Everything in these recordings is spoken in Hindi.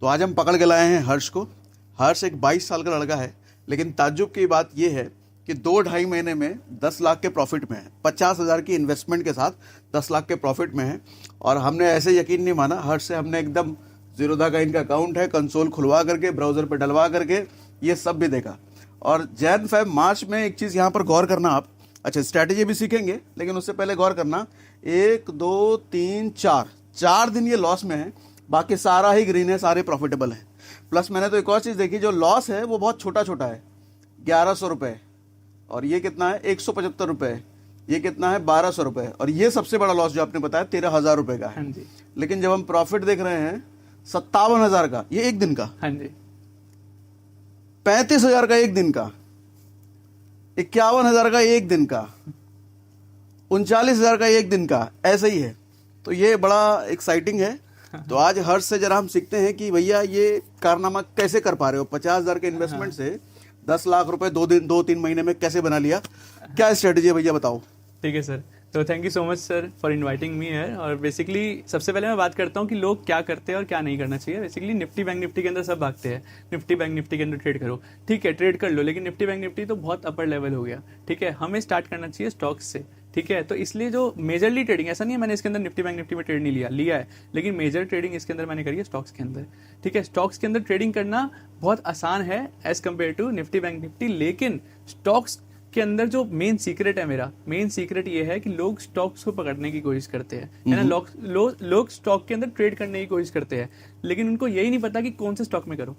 तो आज हम पकड़ के लाए हैं हर्ष को। हर्ष एक 22 साल का लड़का है, लेकिन ताज्जुब की बात यह है कि 2-2.5 महीने में 10 लाख के प्रॉफिट में है। 50,000 की इन्वेस्टमेंट के साथ 10 लाख के प्रॉफिट में है। और हमने ऐसे यकीन नहीं माना, हर्ष से हमने एकदम ज़ीरोधा का इनका अकाउंट है, कंसोल खुलवा करके ब्राउज़र पे डलवा करके ये सब भी देखा। और जैन फेब मार्च में एक चीज़ यहाँ पर गौर करना आप, अच्छा स्ट्रैटेजी भी सीखेंगे, लेकिन उससे पहले गौर करना 1 2 3 4 दिन ये लॉस में है, बाकी सारा ही ग्रीन है, सारे प्रॉफिटेबल हैं। प्लस मैंने तो एक और चीज़ देखी, जो लॉस है वो बहुत छोटा छोटा है, 1100 रुपये, और ये कितना है 175 रुपये, ये कितना है 1200 रुपये, और ये सबसे बड़ा लॉस जो आपने बताया 13,000 रुपये का है। लेकिन जब हम प्रॉफिट देख रहे हैं 57,000 का, ये एक दिन का, 35,000 का एक दिन का, 51,000 का एक दिन का, 39,000 का एक दिन का, ऐसा ही है। तो ये बड़ा एक्साइटिंग है। तो आज हर्ष से जरा हम सीखते हैं कि भैया ये कारनामा कैसे कर पा रहे हो, 50,000 के इन्वेस्टमेंट से 10 लाख रुपए 2-3 महीने में कैसे बना लिया, क्या स्ट्रेटेजी है भैया बताओ। ठीक है सर, तो thank you so much sir for inviting me है। और बेसिकली सबसे पहले मैं बात करता हूँ कि लोग क्या करते हैं और क्या नहीं करना चाहिए। बेसिकली निफ्टी बैंक निफ्टी के अंदर सब भागते हैं, निफ्टी बैंक निफ्टी के अंदर ट्रेड करो, ठीक है ट्रेड कर लो, लेकिन निफ्टी बैंक निफ्टी तो बहुत अपर लेवल हो गया, ठीक है। हमें स्टार्ट करना चाहिए स्टॉक्स से, ठीक है। तो इसलिए जो मेजरली ट्रेडिंग, ऐसा नहीं है मैंने इसके अंदर निफ्टी बैंक निफ्टी में ट्रेड नहीं लिया है, लेकिन मेजर ट्रेडिंग इसके अंदर मैंने करी है स्टॉक्स के अंदर, ठीक है। स्टॉक्स के अंदर ट्रेडिंग करना बहुत आसान है as compare to Nifty bank Nifty, लेकिन स्टॉक्स के अंदर जो मेन सीक्रेट है, मेरा मेन सीक्रेट ये है कि लोग स्टॉक्स को पकड़ने की कोशिश करते हैं, है ना। लोग स्टॉक के अंदर ट्रेड करने की कोशिश करते हैं, लेकिन उनको यही नहीं पता कि कौन से स्टॉक में करो।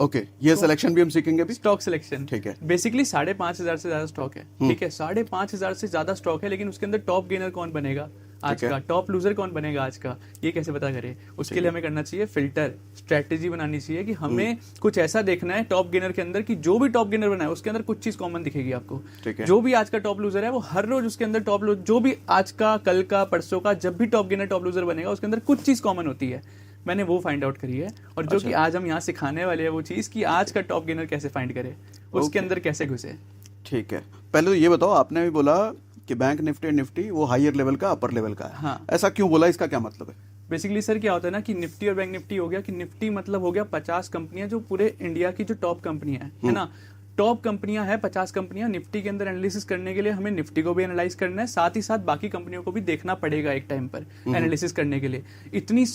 ओके, ये सिलेक्शन भी हम सीखेंगे अभी। स्टॉक सिलेक्शन, ठीक है। बेसिकली 5,500 से ज्यादा स्टॉक है, ठीक है, 5,500 से ज्यादा स्टॉक है, लेकिन उसके अंदर टॉप गेनर कौन बनेगा आज का, टॉप लूजर कौन बनेगा आज का, ये कैसे पता करें। उसके लिए हमें करना चाहिए फिल्टर, स्ट्रेटेजी बनानी चाहिए कि हमें कुछ ऐसा देखना है टॉप गेनर के अंदर कि जो भी टॉप गेनर बना है उसके अंदर कुछ चीज कॉमन दिखेगी आपको। जो भी आज का टॉप लूजर है वो हर रोज उसके अंदर टॉप लूजर, जो भी आज का, कल का, परसों का, जब भी टॉप गेनर टॉप लूजर बनेगा उसके अंदर कुछ चीज कॉमन होती है। मैंने वो फाइंड आउट करी है, और जो कि आज हम यहाँ सिखाने वाले हैं वो चीज कि आज का टॉप गेनर कैसे फाइंड करे, उसके अंदर कैसे घुसे। ठीक है, पहले तो ये बताओ, आपने भी बोला कि बैंक निफ्टी वो हायर लेवल का, अपर लेवल का है। हाँ, ऐसा क्यों बोला, इसका क्या मतलब है? बेसिकली सर क्या होता है ना कि निफ्टी और बैंक निफ्टी हो गया कि निफ्टी मतलब हो गया 50 कंपनियां जो पूरे इंडिया की जो टॉप कंपनियां है ना, टॉप कंपनियां है 50 कंपनियां। निफ्टी के अंदर एनालिसिस करने के लिए हमें निफ्टी को भी एनालाइज करना है, साथ ही साथ बाकी कंपनियों को भी देखना पड़ेगा एक टाइम पर एनालिसिस करने के लिए। इतनी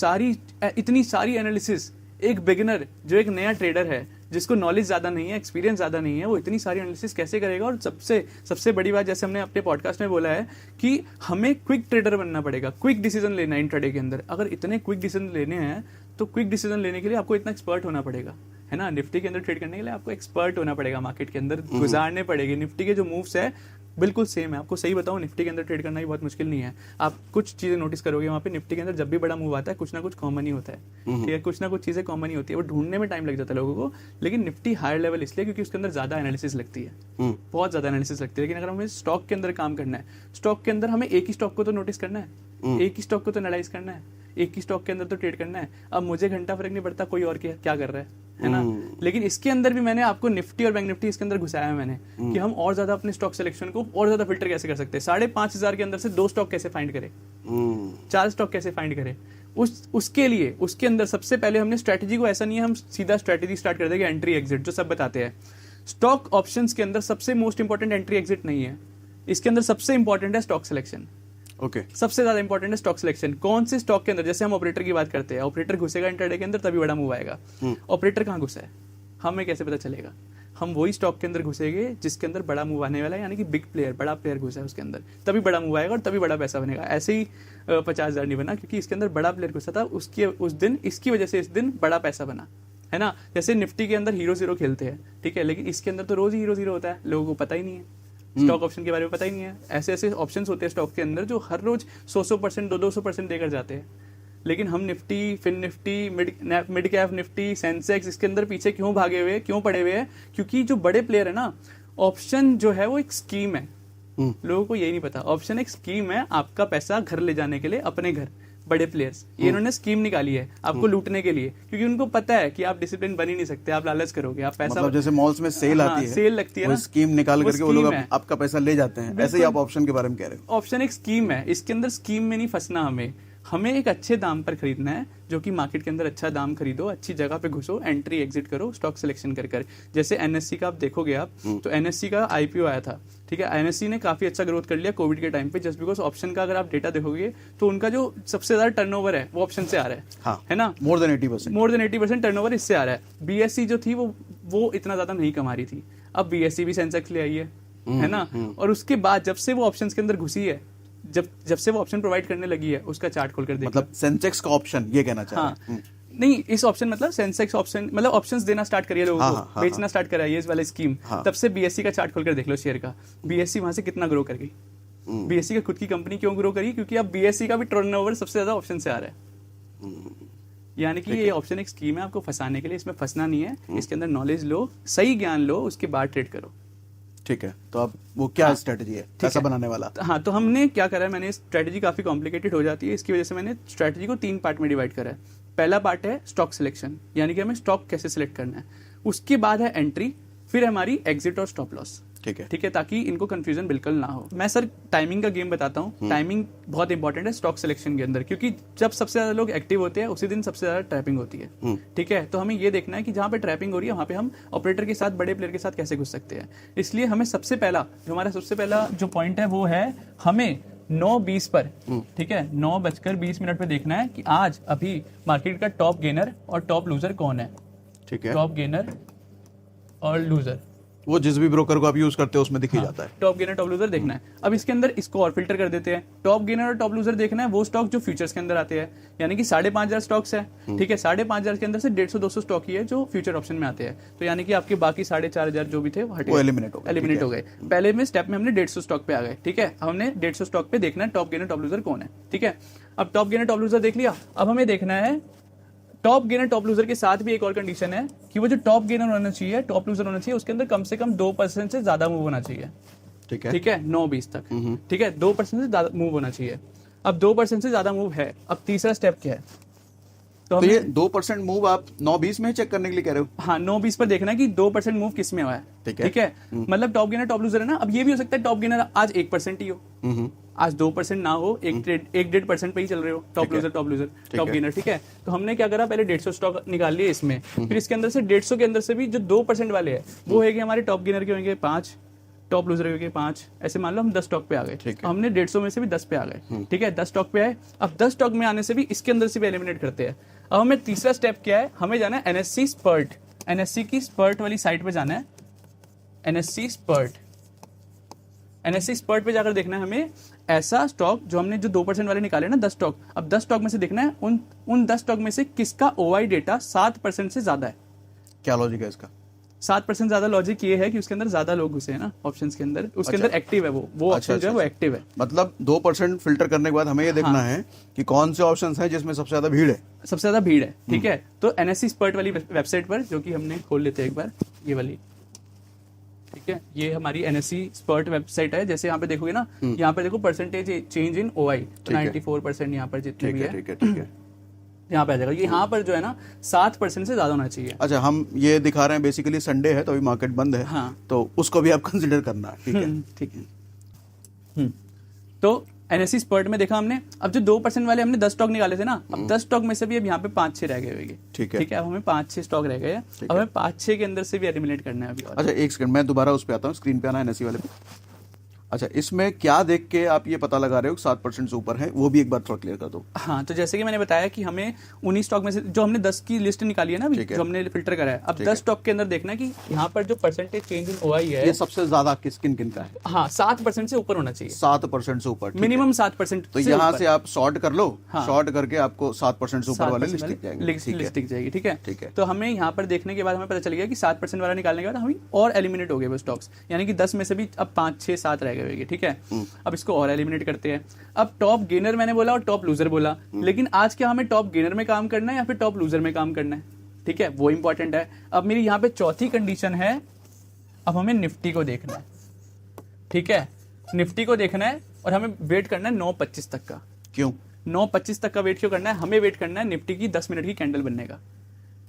सारी एनालिसिस एक बिगिनर जो एक नया ट्रेडर है, जिसको नॉलेज ज्यादा नहीं है, एक्सपीरियंस ज्यादा नहीं है, वो इतनी सारी एनालिसिस कैसे करेगा। और सबसे बड़ी बात, जैसे हमने अपने पॉडकास्ट में बोला है कि हमें क्विक ट्रेडर बनना पड़ेगा, क्विक डिसीजन लेना है इंट्राडे के अंदर। अगर इतने क्विक डिसीजन लेने हैं तो क्विक डिसीजन लेने के लिए आपको इतना एक्सपर्ट होना पड़ेगा, है ना। निफ्टी के अंदर ट्रेड करने के लिए आपको एक्सपर्ट होना पड़ेगा, मार्केट के अंदर गुजारने पड़ेगे। निफ्टी के जो मूव्स है बिल्कुल सेम है। आपको सही बताऊं, निफ्टी के अंदर ट्रेड करना भी बहुत मुश्किल नहीं है। आप कुछ चीजें नोटिस करोगे वहाँ पे, निफ्टी के अंदर जब भी बड़ा मूव आता है कुछ ना कुछ कॉमन ही होता है, ठीक है, कुछ ना कुछ चीजें कॉमन ही होती है। वो ढूंढने में टाइम लग जाता है लोगों को, लेकिन निफ्टी हायर लेवल इसलिए क्योंकि उसके अंदर ज्यादा एनालिसिस लगती है, बहुत ज्यादा एनालिसिस लगती है। लेकिन अगर हमें स्टॉक के अंदर काम करना है, स्टॉक के अंदर हमें एक ही स्टॉक को तो नोटिस करना है, एक ही स्टॉक को तो एनालाइज करना है, एक ही स्टॉक के अंदर तो ट्रेड करना है। अब मुझे घंटा फर्क नहीं पड़ता कोई और क्या कर रहा है ना। लेकिन इसके अंदर भी मैंने आपको निफ्टी और बैंक निफ्टी इसके अंदर घुसाया है मैंने, कि हम और ज्यादा अपने स्टॉक सिलेक्शन को और ज्यादा फिल्टर कैसे कर सकते हैं। 5,500 के अंदर से 2 स्टॉक कैसे फाइंड करें, 4 स्टॉक कैसे फाइंड करें। उसके लिए उसके अंदर सबसे पहले हमने स्ट्रेटेजी को, ऐसा नहीं है हम सीधा स्ट्रेटेजी स्टार्ट कर देंगे एंट्री एग्जिट जो सब बताते हैं। स्टॉक ऑप्शंस के अंदर सबसे मोस्ट इंपॉर्टेंट एंट्री एग्जिट नहीं है, इसके अंदर सबसे इंपॉर्टेंट है स्टॉक सिलेक्शन। सबसे ज्यादा इंपॉर्टेंट है स्टॉक सिलेक्शन। कौन से स्टॉक के अंदर, जैसे हम ऑपरेटर की बात करते हैं, ऑपरेटर घुसेगा इंट्राडे के अंदर तभी बड़ा मूव आएगा। ऑपरेटर कहाँ घुसा है हमें कैसे पता चलेगा? हम वही स्टॉक के अंदर घुसेंगे जिसके अंदर बड़ा मूव आने वाला है, यानी कि बिग प्लेयर, बड़ा प्लेयर घुसा है उसके अंदर, तभी बड़ा मूव आएगा और तभी बड़ा पैसा बनेगा। ऐसे ही 50,000 नहीं बना क्योंकि इसके अंदर बड़ा प्लेयर घुसा था, उस दिन इसकी वजह से इस दिन बड़ा पैसा बना, है ना। जैसे निफ्टी के अंदर हीरो जीरो खेलते हैं, ठीक है, लेकिन इसके अंदर तो रोज ही हीरो जीरो होता है, लोगों को पता ही नहीं है, स्टॉक ऑप्शन के बारे में पता ही नहीं है। ऐसे ऑप्शंस होते हैं स्टॉक के अंदर जो हर रोज 100% 200% देकर जाते हैं। लेकिन हम Nifty, fin Nifty, mid cap Nifty, Sensex, इसके अंदर पीछे क्यों भागे हुए, क्यों पड़े हुए हैं? क्योंकि जो बड़े प्लेयर है ना, ऑप्शन जो है वो एक स्कीम है, लोगों को यही नहीं पता। ऑप्शन एक स्कीम है आपका पैसा घर ले जाने के लिए, अपने घर। बड़े प्लेयर्स ये इन्होंने स्कीम निकाली है आपको लूटने के लिए, क्योंकि उनको पता है कि आप डिसिप्लिन बन ही नहीं सकते, आप लालच करोगे, आप पैसा, मतलब जैसे मॉल्स में सेल आती है, सेल लगती है ना, स्कीम निकाल करके वो लोग आपका पैसा ले जाते हैं। ऐसे ही आप ऑप्शन के बारे में कह रहे हो। ऑप्शन एक स्कीम है, इसके अंदर स्कीम में नहीं फंसना हमें। हमें एक अच्छे दाम पर खरीदना है, जो कि मार्केट के अंदर अच्छा दाम खरीदो, अच्छी जगह पे घुसो, एंट्री एग्जिट करो, स्टॉक सिलेक्शन कर जैसे एनएससी का आप देखोगे आप, तो एनएससी का आईपीओ आया था, ठीक है। एनएससी ने काफी अच्छा ग्रोथ कर लिया कोविड के टाइम पे, जस्ट बिकॉज ऑप्शन का अगर आप डेटा देखोगे तो उनका जो सबसे ज्यादा टर्नओवर है वो ऑप्शन से आ रहा है, हाँ, है ना, मोर देन 80% टर्नओवर इससे आ रहा है। बीएससी जो थी वो इतना ज्यादा नहीं कमा रही थी, अब बीएससी भी सेंसेक्स ले आई है ना। और उसके बाद जब से वो ऑप्शंस के अंदर घुसी है, जब से वो ऑप्शन प्रोवाइड करने लगी है, उसका चार्ट खोलकर देख, मतलब सेंसेक्स का ऑप्शन ये कहना चाह रहे हैं। नहीं, इस ऑप्शन मतलब सेंसेक्स ऑप्शन मतलब ऑप्शंस देना स्टार्ट करिए लोगों को, बेचना स्टार्ट करा ये इस वाला स्कीम, तब से बीएससी का चार्ट खोलकर देख लो शेयर का, बीएससी वहां से कितना ग्रो कर गई। बीएससी का खुद की कंपनी क्यों ग्रो करी? क्योंकि अब बीएससी का भी टर्नओवर सबसे ज्यादा ऑप्शन से आ रहा है। यानी कि ये ऑप्शन एक स्कीम है आपको फंसाने के लिए, इसमें फंसना नहीं है, इसके अंदर नॉलेज लो, सही ज्ञान लो, उसके बाद ट्रेड करो। ठीक है, तो अब वो क्या स्ट्रेटजी है ऐसा बनाने वाला? हाँ, तो हमने क्या करा है, मैंने स्ट्रेटजी काफी कॉम्प्लिकेटेड हो जाती है, इसकी वजह से मैंने स्ट्रेटजी को 3 पार्ट में डिवाइड करा है। पहला पार्ट है स्टॉक सिलेक्शन, यानी कि हमें स्टॉक कैसे सिलेक्ट करना है, उसके बाद है एंट्री, फिर हमारी एग्जिट और स्टॉप लॉस। ठीक है, ताकि इनको कंफ्यूजन बिल्कुल ना हो। मैं सर टाइमिंग का गेम बताता हूँ। टाइमिंग बहुत इंपॉर्टेंट है स्टॉक सिलेक्शन के अंदर, क्योंकि जब सबसे ज्यादा लोग एक्टिव होते हैं उसी दिन सबसे ज्यादा ट्रैपिंग होती है। ठीक है, तो हमें ये देखना है कि जहाँ पे ट्रैपिंग हो रही है वहाँ पे हम ऑपरेटर के साथ, बड़े प्लेयर के साथ कैसे घुस सकते हैं। इसलिए हमें सबसे पहला जो पॉइंट है वो है हमें 9:20 पर, ठीक है, 9:20 पे देखना है कि आज अभी मार्केट का टॉप गेनर और टॉप लूजर कौन है। ठीक है, टॉप गेनर और लूजर वो जिस भी ब्रोकर को आप यूज करते हो उसमें दिख ही जाता है। टॉप गेनर टॉप लूजर देखना है। अब इसके अंदर इसको और फिल्टर कर देते हैं। टॉप गेनर और टॉप लूजर देखना है वो स्टॉक जो फ्यूचर्स के अंदर आते हैं, यानी कि 5,500 स्टॉक्स है। ठीक है, 5,500 के अंदर से 150-200 स्टॉक ही है जो फ्यूचर ऑप्शन में आते हैं। तो यानी कि आपके बाकी 4,500 जो भी थे वो एलिमिनेट हो गए। पहले में स्टेप में हमने 150 स्टॉक पे आ गए। ठीक है, हमने 150 स्टॉक पे देखना है टॉप गेनर टॉप लूजर कौन है। ठीक है, अब टॉप गेनर टॉप लूजर देख लिया। अब हमें देखना है टॉप गेनर टॉप लूजर के साथ भी एक और कंडीशन है कि वो जो टॉप गेनर होना चाहिए, टॉप लूजर होना चाहिए, उसके अंदर कम से कम 2% से ज्यादा मूव होना चाहिए। ठीक है, 9:20 तक। ठीक है, 2% से ज्यादा मूव होना चाहिए। अब 2% से ज्यादा मूव है। अब तीसरा स्टेप क्या है? तो ये 2% मूव आप 9:20 में चेक करने के लिए कह रहे हो? हाँ, 9:20 पर देखना है कि 2% मूव किस में हुआ है। ठीक है, मतलब टॉप गेनर टॉप लूजर है ना। अब ये भी हो सकता है टॉप गेनर आज 1% ही हो, आज 2% ना हो, 1-1.5% पे ही चल रहे हो टॉप लूजर टॉप गेनर। ठीक है, तो हमने क्या करा, पहले 150 स्टॉक निकाल लिए इसमें, फिर इसके अंदर से 150 के अंदर से भी जो 2% वाले हैं वो है कि हमारे टॉप गेनर के होंगे 5, टॉप लूजर होंगे 5, ऐसे मान लो हम 10 स्टॉक पे आ गए। हमने 150 में से भी 10 पे आ गए। ठीक है, 10 स्टॉक पे आए। अब 10 स्टॉक में आने से भी इसके अंदर से भी एलिमिनेट करते हैं। अब हमें तीसरा स्टेप क्या है, हमें जाना है एनएससी स्पर्ट, एनएससी की स्पर्ट वाली साइट पे जाना है। एनएससी स्पर्ट पे जाकर देखना है हमें ऐसा स्टॉक जो हमने जो 2% वाले निकाले ना 10 स्टॉक, अब 10 स्टॉक में से देखना है उन 10 स्टॉक में से किसका ओआई डेटा 7% से ज्यादा है। क्या लॉजिक है इसका? 7% ज्यादा लॉजिक ये है कि उसके अंदर ज्यादा लोग घुसे हैं ना ऑप्शंस के अंदर, उसके अंदर एक्टिव है वो ऑप्शन जो है वो एक्टिव है। मतलब 2% फिल्टर करने के बाद हमें ये देखना है कि कौन से ऑप्शंस हैं जिसमें सबसे ज्यादा भीड़ है। ठीक है, तो एनएससी स्पर्ट वाली वेबसाइट पर, जो कि हमने खोल लेते हैं एक बार, ये वाली। ठीक है, ये हमारी एनएससी स्पर्ट वेबसाइट है। जैसे यहाँ पे देखोगे ना, यहाँ पे देखो परसेंटेज चेंज इन ओआई, तो 94% यहाँ पर जितने भी है। ठीक है, यहाँ पे आ जाएगा। यहाँ पर जो है ना 7% से ज्यादा होना चाहिए। अच्छा, हम ये दिखा रहे हैं बेसिकली संडे है तो अभी मार्केट बंद है। हाँ, तो उसको भी आप कंसिडर करना है। ठीक है। तो एनएससी स्पर्ट में देखा हमने। अब जो 2% वाले हमने 10 स्टॉक निकाले थे ना, अब 10 स्टॉक में से भी अब यहाँ पे 5-6 रह गए होंगे। ठीक है, अब हमें 5-6 स्टॉक रह गए। अब हमें 5-6 के अंदर से भी एलिमिनेट करना है अभी। अच्छा, एक सेकंड, मैं दोबारा उस पे आता हूँ, स्क्रीन पे आना है एनएससी वाले पे। अच्छा, इसमें क्या देख के आप ये पता लगा रहे हो 7% से ऊपर है, वो भी एक बार थोड़ा क्लियर कर दो। हाँ, तो जैसे कि मैंने बताया कि हमें 19 स्टॉक में से जो हमने 10 की लिस्ट निकाली है ना अभी, जो हमने फिल्टर करा है, अब 10 स्टॉक के अंदर देखना है कि यहाँ पर जो परसेंटेज चेंज इन ओआई है, ये सबसे ज्यादा किन का है? हाँ, 7% से ऊपर होना चाहिए। 7% से ऊपर, मिनिमम 7%। तो यहाँ से आप शॉर्ट कर लो, शॉर्ट करके आपको 7% से ऊपर वाले लिस्ट दिख जाएगी। ठीक है, तो हमें यहाँ पर देखने के बाद हमें पता चल गया कि 7% वाला निकालने के बाद हमें और एलिमिनेट हो गए वो स्टॉक्स, यानी कि 10 में से भी अब 5-6-7 रह गए। ठीक है, अब इसको और एलिमिनेट करते हैं। अब टॉप गेनर मैंने बोला और टॉप लूजर बोला, लेकिन आज क्या हमें टॉप गेनर में काम करना है या फिर टॉप लूजर में काम करना है? ठीक है, वो इंपॉर्टेंट है। अब मेरी यहाँ पे चौथी कंडीशन है, अब हमें निफ्टी को देखना है। ठीक है, निफ्टी को देखना है और हमें वेट करना है 9:25 तक का। क्यों 9:25 तक का वेट क्यों करना है? हमें वेट करना है निफ्टी की 10 मिनट की कैंडल बनने का।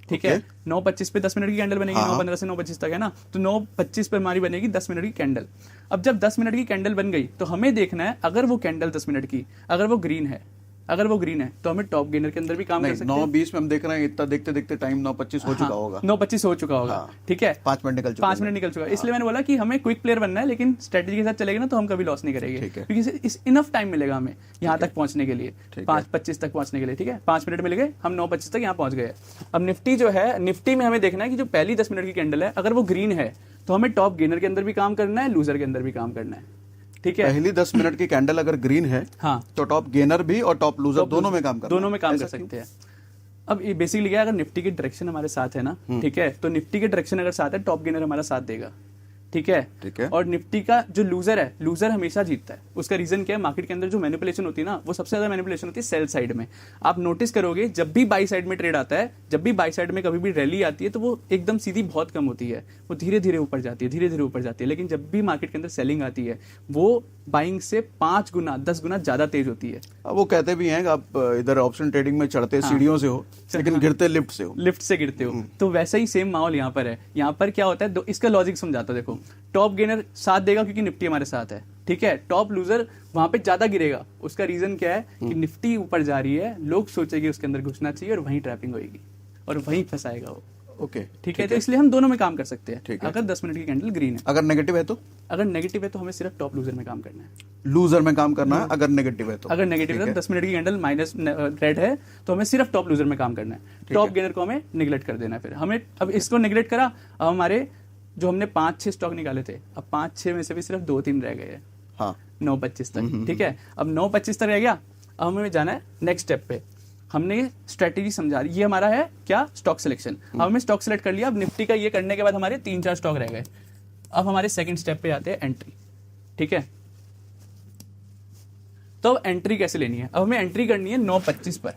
ठीक है, 9:25 पे 10 मिनट की कैंडल बनेगी। 9:15 से 9:25 तक है ना, तो 9:25 पे हमारी बनेगी 10 मिनट की कैंडल। अब जब 10 मिनट की कैंडल बन गई तो हमें देखना है, अगर वो कैंडल 10 मिनट की अगर वो ग्रीन है, अगर वो ग्रीन है तो हमें टॉप गेनर के अंदर भी काम कर सकते हैं। 9:20 में हम देख रहे हैं, इतना देखते देखते टाइम 9:25 हो चुका होगा। 9:25 हो चुका होगा, ठीक है, 5 मिनट निकल चुका, 5 मिनट निकल चुका है। इसलिए मैंने बोला कि हमें क्विक प्लेयर बनना है, लेकिन स्ट्रेटेजी के साथ चलेगा ना तो हम कभी लॉस नहीं करेंगे, क्योंकि इस इनफ टाइम मिलेगा हमें यहाँ तक पहुंचने के लिए, 5:25 तक पहुंचने के लिए, ठीक है, 5 मिनट मिल गए, हम 9:25 तक यहाँ पहुंच गए। अब निफ्टी जो है, निफ्टी में हमें देखना है कि जो पहली 10 मिनट की कैंडल है, अगर वो ग्रीन है तो हमें टॉप गेनर के अंदर भी काम करना है, लूजर के अंदर भी काम करना है, ठीक है। पहली 10 मिनट की कैंडल अगर ग्रीन है, हाँ, तो टॉप गेनर भी और टॉप लूजर दोनों में काम कर सकते हैं। अब ये बेसिकली क्या है, अगर निफ्टी की डायरेक्शन हमारे साथ है ना, ठीक है, तो निफ्टी की डायरेक्शन अगर साथ है, टॉप गेनर हमारा साथ देगा, ठीक है। और निफ्टी का जो लूजर है, लूजर हमेशा जीतता है। उसका रीजन क्या है, मार्केट के अंदर जो मैनिपुलेशन होती है ना, वो सबसे ज्यादा मैनिपुलेशन होती है सेल साइड में। आप नोटिस करोगे जब भी बाई साइड में ट्रेड आता है, जब भी बाई साइड में कभी भी रैली आती है, तो वो एकदम सीधी बहुत कम होती है, वो धीरे धीरे ऊपर जाती है, धीरे धीरे ऊपर जाती है। लेकिन जब भी मार्केट के अंदर सेलिंग आती है, वो बाइंग से 5 गुना 10 गुना ज्यादा तेज होती है। वो कहते भी हैं कि आप इधर ऑप्शन ट्रेडिंग में चढ़ते सीढ़ियों से हो, लेकिन गिरते लिफ्ट से हो, लिफ्ट से गिरते हो। तो वैसा ही सेम माहौल यहाँ पर है। यहाँ पर क्या होता है, इसका लॉजिक समझाता हूं। देखो, टॉप गेनर साथ देगा क्योंकि निफ्टी हमारे साथ है, ठीक है। टॉप लूजर वहां पे ज्यादा गिरेगा। उसका रीजन क्या है कि निफ्टी ऊपर जा रही है, लोग सोचेंगे उसके अंदर घुसना चाहिए और वहीं ट्रैपिंग होगी और वहीं फंसाएगा वो, ओके, ठीक है। तो इसलिए हम दोनों में काम कर सकते हैं, अगर 10 मिनट की कैंडल ग्रीन है। अगर नेगेटिव है तो, अगर नेगेटिव है तो हमें सिर्फ टॉप लूजर में काम करना है, लूजर में काम करना है। अगर नेगेटिव है तो, अगर नेगेटिव है तो 10 मिनट की कैंडल माइनस रेड है तो हमें सिर्फ टॉप लूजर में काम करना है, टॉप गेनर को हमें निगलेक्ट कर देना है। फिर हमें अब इसको निगलेक्ट करा, अब हमारे जो हमने 5-6 स्टॉक निकाले थे, अब 5-6 में से भी सिर्फ 2-3 रह गए हैं, हाँ, 9:25 तक, ठीक है। अब 9:25 तक रह गया, अब हमें जाना है नेक्स्ट स्टेप पे। हमने स्ट्रेटेजी समझा, ये हमारा है क्या, स्टॉक सिलेक्शन। अब हमने स्टॉक सिलेक्ट कर लिया। अब निफ्टी का ये करने के बाद हमारे 3-4 स्टॉक रह गए। अब हमारे सेकंड स्टेप पे आते हैं एंट्री, ठीक है। तो अब एंट्री कैसे लेनी है, अब हमें एंट्री करनी है 9:25 पर।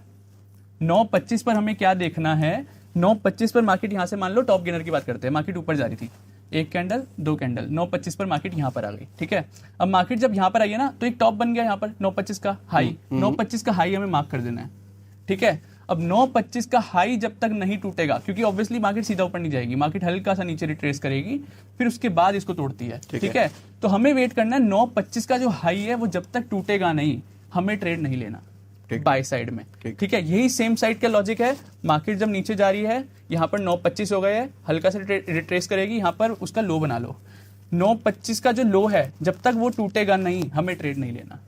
9:25 पर हमें क्या देखना है, 9:25 पर मार्केट यहां से, मान लो टॉप गेनर की बात करते हैं, मार्केट ऊपर जा रही थी, 1 कैंडल 2 कैंडल, 9:25 पर मार्केट यहां पर आ गई, ठीक है। अब मार्केट जब यहां पर आई है ना, तो एक टॉप बन गया यहां पर 9:25 का हाई, 9:25 का हाई हमें मार्क कर देना है, ठीक है। अब 9:25 का हाई जब तक नहीं टूटेगा, क्योंकि ऑब्वियसली मार्केट सीधा ऊपर नहीं जाएगी, मार्केट हल्का सा नीचे रिट्रेस करेगी, फिर उसके बाद इसको तोड़ती है, ठीक है। तो हमें वेट करना है, 9:25 का जो हाई है वो जब तक टूटेगा नहीं, हमें ट्रेड नहीं लेना बाय साइड में, ठीक है। यही सेम साइड का लॉजिक है। मार्केट जब नीचे जा रही है, यहाँ पर 9:25 हो गए है, हल्का सा रिट्रेस करेगी, यहाँ पर उसका लो बना लो। 9:25 का जो लो है, जब तक वो टूटेगा नहीं, हमें ट्रेड नहीं लेना।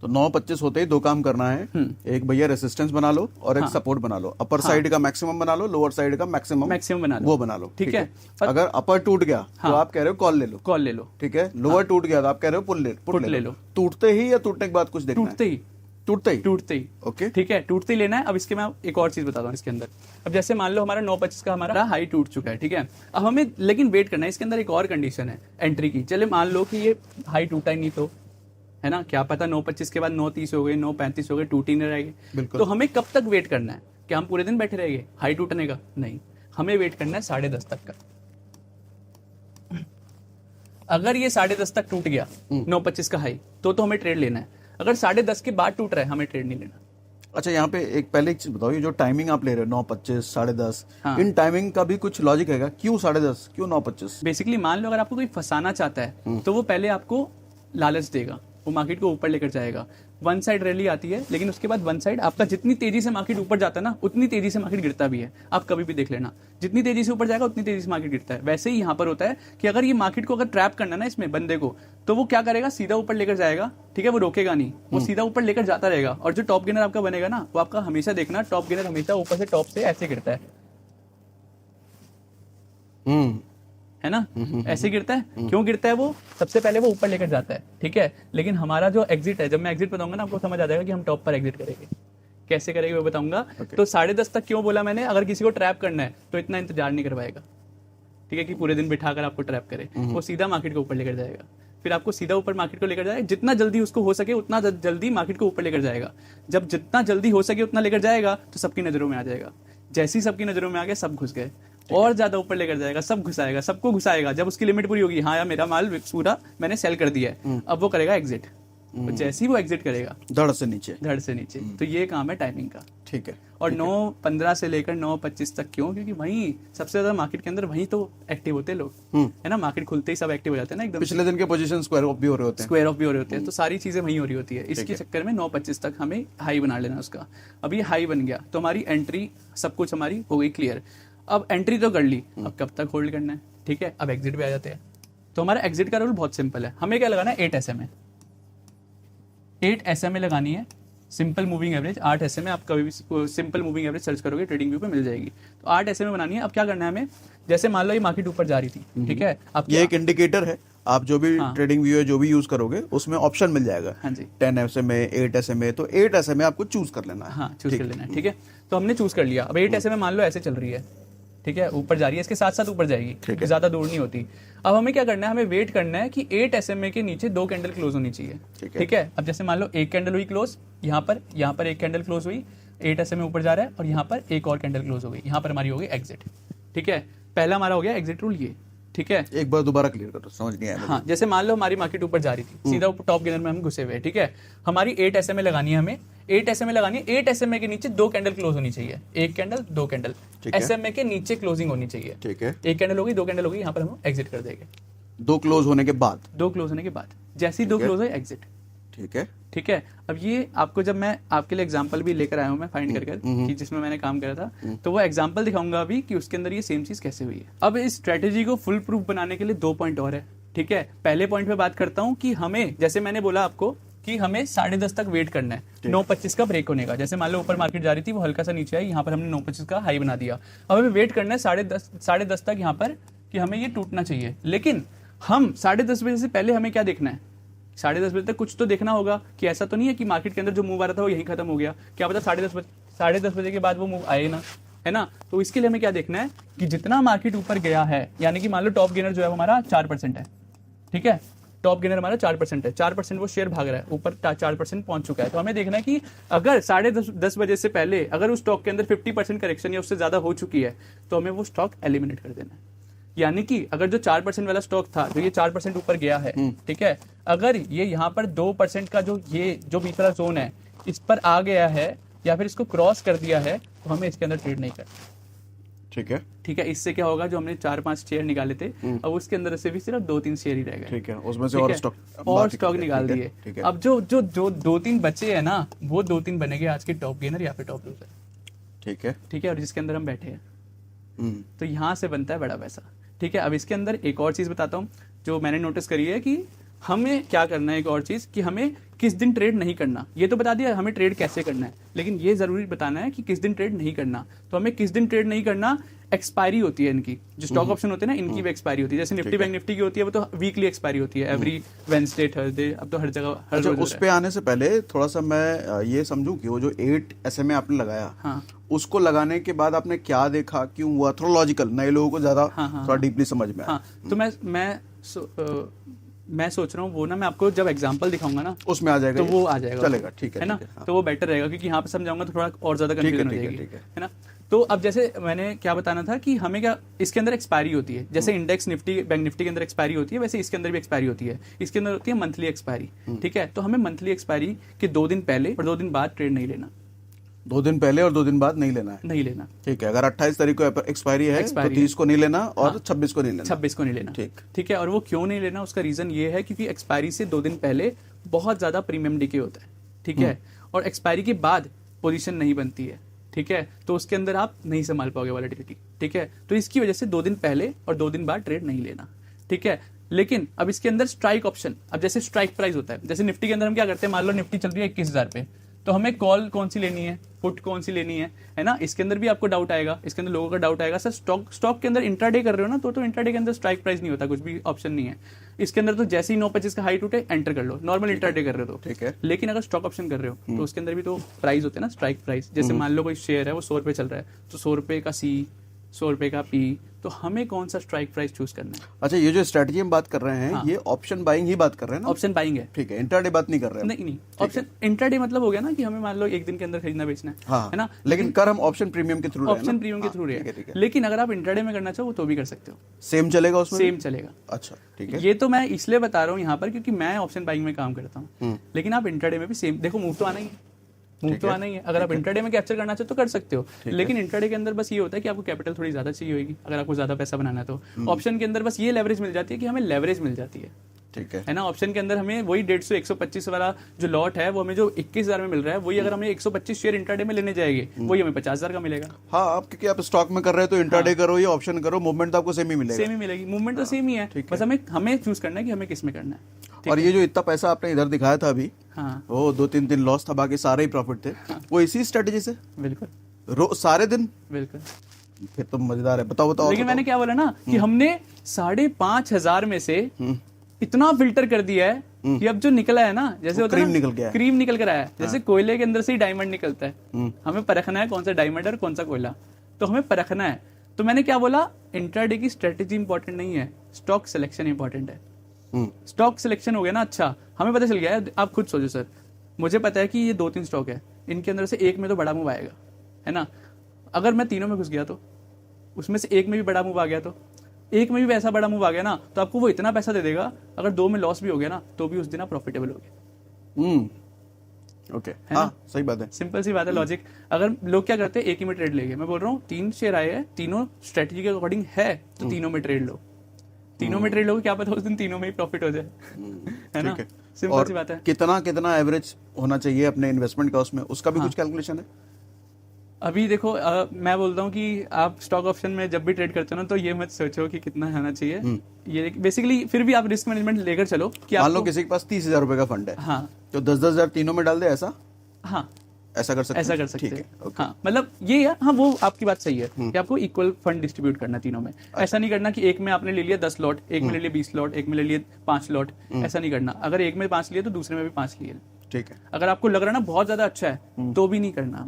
तो 9:25 होते ही 2 काम करना है, एक भैया रेसिस्टेंस बना लो और एक सपोर्ट बना लो। अपर साइड का मैक्सिमम बना लो, लोअर साइड का मैक्सिमम बना लो, वो बना लो, ठीक है। अगर अपर टूट गया तो आप कह रहे हो कॉल ले लो, ठीक है। लोअर टूट गया तो आप कह रहे हो पुट ले लो। टूटते ही या टूटने के बाद कुछ देखना है? टूटते ही, ओके, ठीक है, टूटते ही लेना है। अब इसके मैं एक और चीज बताता हूँ इसके अंदर। अब जैसे मान लो हमारा 9:25 का हमारा हाई टूट चुका है, ठीक है। अब हमें लेकिन वेट करना है, इसके अंदर एक और कंडीशन है एंट्री की। चले मान लो कि ये हाई टूटा ही नहीं, तो है ना, क्या पता 9:25 के बाद 9:30 हो गए, 9:35 हो गए, टूट ही नहीं रहेंगे। तो हमें कब तक वेट करना है, क्या हम पूरे दिन बैठे रहेंगे हाई टूटने का? नहीं, हमें वेट करना है 10:30 तक का। अगर ये 10:30 तक टूट गया 9:25 का हाई, तो हमें ट्रेड लेना है। अगर 10:30 के बाद टूट रहा है, हमें ट्रेड नहीं लेना। अच्छा, यहाँ पे एक पहले एक चीज बताओ, ये जो टाइमिंग आप ले रहे हो 9:25, 10:30, इन टाइमिंग का भी कुछ लॉजिक है? क्यों 10:30, क्यों 9:25? बेसिकली मान लो अगर आपको कोई फंसाना चाहता है, तो वो पहले आपको लालच देगा, वो मार्केट को ऊपर लेकर जाएगा। वन साइड रैली आती है, लेकिन उसके बाद वन साइड आपका जितनी तेजी से मार्केट ऊपर जाता है ना, उतनी तेजी से मार्केट गिरता भी है। आप कभी भी देख लेना, जितनी तेजी से ऊपर जाएगा उतनी तेजी से मार्केट गिरता है। वैसे ही यहाँ पर होता है कि अगर ये मार्केट को अगर ट्रैप करना ना इसमें बंदे को, तो वो क्या करेगा, सीधा ऊपर लेकर जाएगा, ठीक है। वो रोकेगा नहीं, वो सीधा ऊपर लेकर जाता रहेगा। और जो टॉप गेनर आपका बनेगा ना, वो आपका हमेशा देखना, टॉप गेनर हमेशा ऊपर से टॉप से ऐसे गिरता है ना, ऐसे गिरता है। क्यों गिरता है? वो सबसे पहले वो ऊपर लेकर जाता है, ठीक है। लेकिन हमारा जो एग्जिट है, जब मैं एग्जिट बताऊंगा ना, आपको समझ आ जाएगा कि हम टॉप पर एग्जिट करेंगे। कैसे करेंगे वो बताऊंगा। तो 10:30 तक क्यों बोला मैंने? अगर किसी को ट्रैप करना है तो इतना इंतजार नहीं करवाएगा, ठीक है, कि पूरे दिन बिठाकर आपको ट्रैप करे। वो सीधा मार्केट को ऊपर लेकर जाएगा, फिर आपको सीधा ऊपर मार्केट को लेकर जाएगा। जितना जल्दी उसको हो सके उतना जल्दी मार्केट को ऊपर लेकर जाएगा। जब जितना जल्दी हो सके उतना लेकर जाएगा, तो सबकी नजरों में आ जाएगा। जैसे ही सबकी नजरों में आ गया, सब घुस गए, और ज्यादा ऊपर लेकर जाएगा, सब घुसाएगा, सबको घुसाएगा। जब उसकी लिमिट पूरी होगी, हाँ यार मेरा माल पूरा मैंने सेल कर दिया है, अब वो करेगा एग्जिट, और जैसे ही वो एग्जिट करेगा धड़ से नीचे। तो ये काम है टाइमिंग का। ठीक है। और 9:15 से लेकर 9:25 तक क्यों? क्योंकि वहीं सबसे ज्यादा मार्केट के अंदर वहीं तो एक्टिव होते हैं लोग, है ना। मार्केट खुलते ही सब एक्टिव हो जाते हैं ना एकदम। पिछले दिन के पोजीशन स्क्वायर ऑफ भी हो रहे होते हैं। तो सारी चीजें वहीं हो रही होती है। इसके चक्कर में 9:25 तक हमें हाई बना लेना उसका। अब ये हाई बन गया तो हमारी एंट्री सब कुछ हमारी हो गई क्लियर। अब एंट्री तो कर ली, अब कब तक होल्ड करना है? ठीक है, अब एग्जिट पे आ जाते हैं। तो हमारा एग्जिट का रूल बहुत सिंपल है। हमें क्या लगाना है? 8 SMA। 8 SMA लगानी है। Simple moving average 8 SMA। आप कभी भी सिंपल मूविंग एवरेज सर्च करोगे ट्रेडिंग व्यू पे मिल जाएगी। तो 8 SMA बनानी है। अब क्या करना है हमें? जैसे मान लो ये मार्केट ऊपर जा रही थी, ठीक है, अब ये एक इंडिकेटर है। आप जो भी ट्रेडिंग व्यू जो भी यूज करोगे उसमें ऑप्शन मिल जाएगा। हाँ जी, 10 SMA, 8 SMA। तो 8 SMA आपको चूज कर लेना है। हाँ, चूज कर लेना है। ठीक है, तो हमने चूज कर लिया। अब 8 SMA मान लो ऐसे चल रही है, ठीक है, ऊपर जा रही है, इसके साथ साथ ऊपर जाएगी, ज्यादा दूर नहीं होती। अब हमें क्या करना है? हमें वेट करना है कि 8 SMA के नीचे 2 कैंडल क्लोज होनी चाहिए। ठीक है, अब जैसे मान लो एक कैंडल हुई क्लोज, यहाँ पर एक कैंडल क्लोज हुई, 8 SMA ऊपर जा रहा है, और यहाँ पर एक और कैंडल क्लोज हो गई, यहाँ पर हमारी हो गई एग्जिट। ठीक है, पहला हमारा हो गया एग्जिट रूल ये। ठीक है, एक बार दोबारा क्लियर करो, समझ नहीं आया। हाँ, जैसे मान लो हमारी मार्केट ऊपर जा रही थी, सीधा ऊपर टॉप गेनर में हम घुसे हुए। ठीक है, हमारी 8 SMA लगानी है। हमें 8 SMA लगानी है। 8 SMA के नीचे 2 कैंडल क्लोज होनी चाहिए। एक कैंडल, 2 कैंडल SMA के नीचे क्लोजिंग होनी चाहिए। ठीक है, एक कैंडल होगी, 2 कैंडल होगी, यहाँ पर हम एग्जिट कर देंगे। 2 क्लोज होने के बाद जैसे ही 2 क्लोज है एग्जिट। ठीक है, अब ये आपको जब मैं आपके लिए एग्जांपल भी लेकर आया हूँ मैं फाइंड कर कि जिसमें मैंने काम करा था, तो वो एग्जांपल दिखाऊंगा अभी कि उसके अंदर ये सेम चीज कैसे हुई है। अब इस स्ट्रेटेजी को फुल प्रूफ बनाने के लिए 2 पॉइंट और है। ठीक है, पहले पॉइंट पे बात करता हूँ कि हमें, जैसे मैंने बोला आपको कि हमें 10:30 तक वेट करना है 9:25 का ब्रेक होने का। जैसे मान लो ऊपर मार्केट जा रही थी, वो हल्का सा नीचे आई, यहाँ पर हमने 9:25 का हाई बना दिया। अब हमें वेट करना है 10:30 तक यहाँ पर कि हमें ये टूटना चाहिए। लेकिन हम 10:30 बजे से पहले हमें क्या देखना है? 10:30 बजे तक कुछ तो देखना होगा कि ऐसा तो नहीं है कि मार्केट के अंदर जो मूव आ रहा था वो यहीं खत्म हो गया। क्या पता 10:30 बजे के बाद वो मूव आए ना, है ना। तो इसके लिए हमें क्या देखना है कि जितना मार्केट ऊपर गया है, यानी कि मान लो टॉप गेनर जो है हमारा 4% है। ठीक है, टॉप गेनर हमारा 4% है। 4% वो शेयर भाग रहा है, ऊपर 4% पहुंच चुका है। तो हमें देखना है कि अगर 10:30 बजे से पहले अगर उस स्टॉक के अंदर 50% करेक्शन या उससे ज्यादा हो चुकी है, तो हमें वो स्टॉक एलिमिनेट कर देना है। यानी कि अगर जो 4% वाला स्टॉक था, जो ये 4% ऊपर गया है, ठीक है, अगर ये यहाँ पर 2% का जो बीच वाला जोन है इस पर आ गया है या फिर इसको क्रॉस कर दिया है, तो हमें इसके अंदर ट्रेड नहीं करना। ठीक है, इससे क्या होगा? जो हमने 4-5 शेयर निकाले थे, अब उसके अंदर से भी सिर्फ 2-3 शेयर ही रह गए। ठीक है, उसमें से और स्टॉक निकाल दिए। अब जो 2-3 बचे हैं ना, वो 2-3 बनेंगे आज के टॉप गेनर या फिर टॉप लूजर। ठीक है, और जिसके अंदर हम बैठे हैं, तो यहाँ से बनता है बड़ा पैसा। ठीक है, अब इसके अंदर एक और चीज बताता हूँ जो मैंने नोटिस करी है कि हमें क्या करना है। एक और चीज कि हमें किस दिन ट्रेड नहीं करना। ये तो बता दिया हमें ट्रेड कैसे करना है, लेकिन ये जरूरी बताना है कि किस दिन ट्रेड नहीं करना। तो हमें किस दिन ट्रेड नहीं करना, एक्सपायरी होती है इनकी। जो स्टॉक ऑप्शन होते हैं ना, इनकी भी एक्सपायरी होती है। जैसे निफ्टी बैंक निफ्टी की होती है, वो तो वीकली एक्सपायरी होती है, एवरी वेडनेसडे थर्सडे। अब तो हर जगह हर रोज। उस पे आने से पहले थोड़ा सा मैं ये समझूं कि वो जो 8 SMA आपने लगाया, हाँ, उसको लगाने के बाद आपने क्या देखा, क्यों हुआ? थोड़ा लॉजिकल, नए लोगों को ज्यादा थोड़ा डीपली समझ में। हाँ, तो मैं सोच रहा हूँ वो ना मैं आपको जब एग्जांपल दिखाऊंगा ना, उसमें आ जाएगा, तो वो आ जाएगा, चलेगा। ठीक है ना, हाँ। तो वो बेटर रहेगा, क्योंकि यहाँ पे समझाऊंगा तो थोड़ा और ज्यादा कंफ्यूजन हो जाएगी, है ना। तो अब जैसे मैंने क्या बताना था कि हमें क्या, इसके अंदर एक्सपायरी होती है। जैसे इंडेक्स निफ्टी बैंक निफ्टी के अंदर एक्सपायरी होती है, वैसे इसके अंदर भी एक्सपायरी होती है। इसके अंदर होती है मंथली एक्सपायरी। ठीक है, तो हमें मंथली एक्सपायरी के 2 दिन पहले और 2 दिन बाद ट्रेड नहीं लेना। 2 दिन पहले और 2 दिन बाद नहीं लेना है। ठीक है, अगर 28 तारीख को एक्सपायरी है तो 30 को नहीं लेना और 26 को नहीं लेना। ठीक है, और वो क्यों नहीं लेना, उसका रीजन ये है क्योंकि एक्सपायरी से 2 दिन पहले बहुत ज्यादा प्रीमियम डीके होता है। ठीक है, और एक्सपायरी के बाद पोजीशन नहीं बनती है। ठीक है, तो उसके अंदर आप नहीं संभाल पाओगे वॉलेटिलिटी। ठीक है, तो इसकी वजह से 2 दिन पहले और 2 दिन बाद ट्रेड नहीं लेना। ठीक है, लेकिन अब इसके अंदर स्ट्राइक ऑप्शन, अब जैसे स्ट्राइक प्राइस होता है, जैसे निफ्टी के अंदर हम क्या करते हैं, मान लो निफ्टी चल रही है 21,000 पे, तो हमें कॉल कौन सी लेनी है, पुट कौन सी लेनी है ना। इसके अंदर भी आपको डाउट आएगा, इसके अंदर लोगों का डाउट आएगा, सर स्टॉक के अंदर इंट्राडे कर रहे हो ना, तो इंट्राडे के अंदर स्ट्राइक प्राइस नहीं होता, कुछ भी ऑप्शन नहीं है इसके अंदर। तो जैसे ही 9:25 का हाई टूटे एंटर कर लो, नॉर्मल इंट्राडे कर रहे हो तो ठीक है। लेकिन अगर स्टॉक ऑप्शन कर रहे हो तो उसके अंदर भी तो प्राइस होते हैं ना, स्ट्राइक प्राइस। जैसे मान लो कोई शेयर है वो 100 रुपए चल रहा है, तो 100 रुपए का सी, 100 रुपए का पी, तो हमें कौन सा स्ट्राइक प्राइस चूज करना है। अच्छा, ये जो स्ट्रेटजी हम बात कर रहे हैं, हाँ। ये ऑप्शन बाइंग ही बात कर रहे हैं ना? ऑप्शन बाइंग है, ठीक है, इंट्राडे बात नहीं कर रहे हैं। नहीं ऑप्शन इंट्राडे मतलब हो गया ना कि हमें मान लो एक दिन के अंदर खरीदना बेचना हाँ, है ना, लेकिन कर हम ऑप्शन प्रीमियम के थ्रू रहे हैं ना? ऑप्शन प्रीमियम के थ्रू रहे ठीक है, हैं, ठीक है। लेकिन अगर आप इंट्राडे में करना चाहो तो भी कर सकते हो, सेम चलेगा उसमें? सेम चलेगा। अच्छा, ठीक है। ये तो मैं इसलिए बता रहा हूँ यहाँ पर क्योंकि मैं ऑप्शन बाइंग में काम करता हूँ, लेकिन आप इंट्राडे में भी सेम, देखो मूव तो आना ही है, मूव तो आना ही है। अगर आप इंट्राडे में कैप्चर करना चाहो तो कर सकते हो, लेकिन इंट्राडे के अंदर बस ये होता है कि आपको कैपिटल थोड़ी ज्यादा चाहिए होगी अगर आपको ज्यादा पैसा बनाना है तो। ऑप्शन के अंदर बस ये लेवरेज मिल जाती है कि हमें लेवरेज मिल जाती है, ठीक है। है ना। ऑप्शन के अंदर हमें वही 150 125 वाला जो लॉट है वो हमें जो 21,000 में मिल रहा है, वही अगर हमें 125 शेयर इंट्राडे में लेने जाएंगे वही हमें 50,000 का मिलेगा। हाँ, आप क्योंकि आप स्टॉक में कर रहे हो तो इंट्राडे करो या ऑप्शन करो, मूवमेंट तो आपको सेम ही मिलेगा। सेम ही मिलेगी, मूवमेंट तो सेम ही है, बस हमें चूज करना है कि हमें किस में करना है। और ये जो इतना पैसा आपने इधर दिखाया था अभी, हाँ, वो 2-3 दिन लॉस था, बाकी सारे ही प्रॉफिट थे, वो इसी स्ट्रेटेजी से बिल्कुल सारे दिन? बिल्कुल। फिर तो मजेदार है। बताओ। लेकिन मैंने क्या बोला ना कि हमने 5,500 में से इतना फिल्टर कर दिया है कि अब जो निकला है ना, जैसे होता है क्रीम ना, निकल गया है। क्रीम निकल कर आया है, जैसे कोयले के अंदर से ही डायमंड निकलता है, हमें परखना है कौन सा डायमंड है और कौन सा कोयला, तो हमें परखना है। तो मैंने क्या बोला, इंट्राडे की स्ट्रेटेजी इंपॉर्टेंट नहीं है, स्टॉक सिलेक्शन इंपॉर्टेंट है। स्टॉक सिलेक्शन हो गया ना, अच्छा हमें पता चल गया है, आप खुद सोचो सर, मुझे पता है कि ये 2-3 स्टॉक है, इनके अंदर से एक में तो बड़ा मूव आएगा, है ना। अगर मैं तीनों में घुस गया तो उसमें से एक में भी बड़ा मूव आ गया, तो एक में भी वैसा बड़ा मूव आ गया ना, तो आपको वो इतना पैसा दे देगा, अगर 2 में लॉस भी हो गया ना तो भी उस दिन आप प्रॉफिटेबल हो गए। ओके, हाँ, सही बात है, सिंपल सी बात है लॉजिक। अगर लोग क्या करते हैं, एक ही में ट्रेड लेंगे, मैं बोल रहा हूँ 3 शेयर आए हैं, तीनों स्ट्रेटजी के अकॉर्डिंग है तो तीनों में ट्रेड लो, तीनों में ट्रेड लोगे, क्या पता उस दिन तीनों में ही प्रॉफिट हो जाए, है ना। सिंपल सी बात है। कितना एवरेज होना चाहिए अपने इन्वेस्टमेंट का, उसमें उसका भी कुछ कैलकुलेशन है? अभी देखो मैं बोलता हूँ कि आप स्टॉक ऑप्शन में जब भी ट्रेड करते हो ना, तो ये मत सोचो कि कितना होना चाहिए, ये बेसिकली फिर भी आप रिस्क मैनेजमेंट लेकर चलो कि मान लो किसी के पास 30,000 रुपए का फंड है, हाँ, तो 10,000 तीनों में डाल दे, ऐसा? हाँ, ऐसा कर सकते हैं। ठीक है, हाँ, मतलब ये है, हाँ, वो आपकी बात सही है कि आपको इक्वल फंड डिस्ट्रीब्यूट करना है तीनों में। ऐसा नहीं करना कि एक में आपने ले लिया 10 लॉट, एक में ले लिया 20 लॉट, एक में ले लिया 5 लॉट, ऐसा नहीं करना। अगर एक में 5 लिए तो दूसरे में भी 5 लिए, ठीक है। अगर आपको लग रहा है ना बहुत ज्यादा अच्छा है तो भी नहीं करना,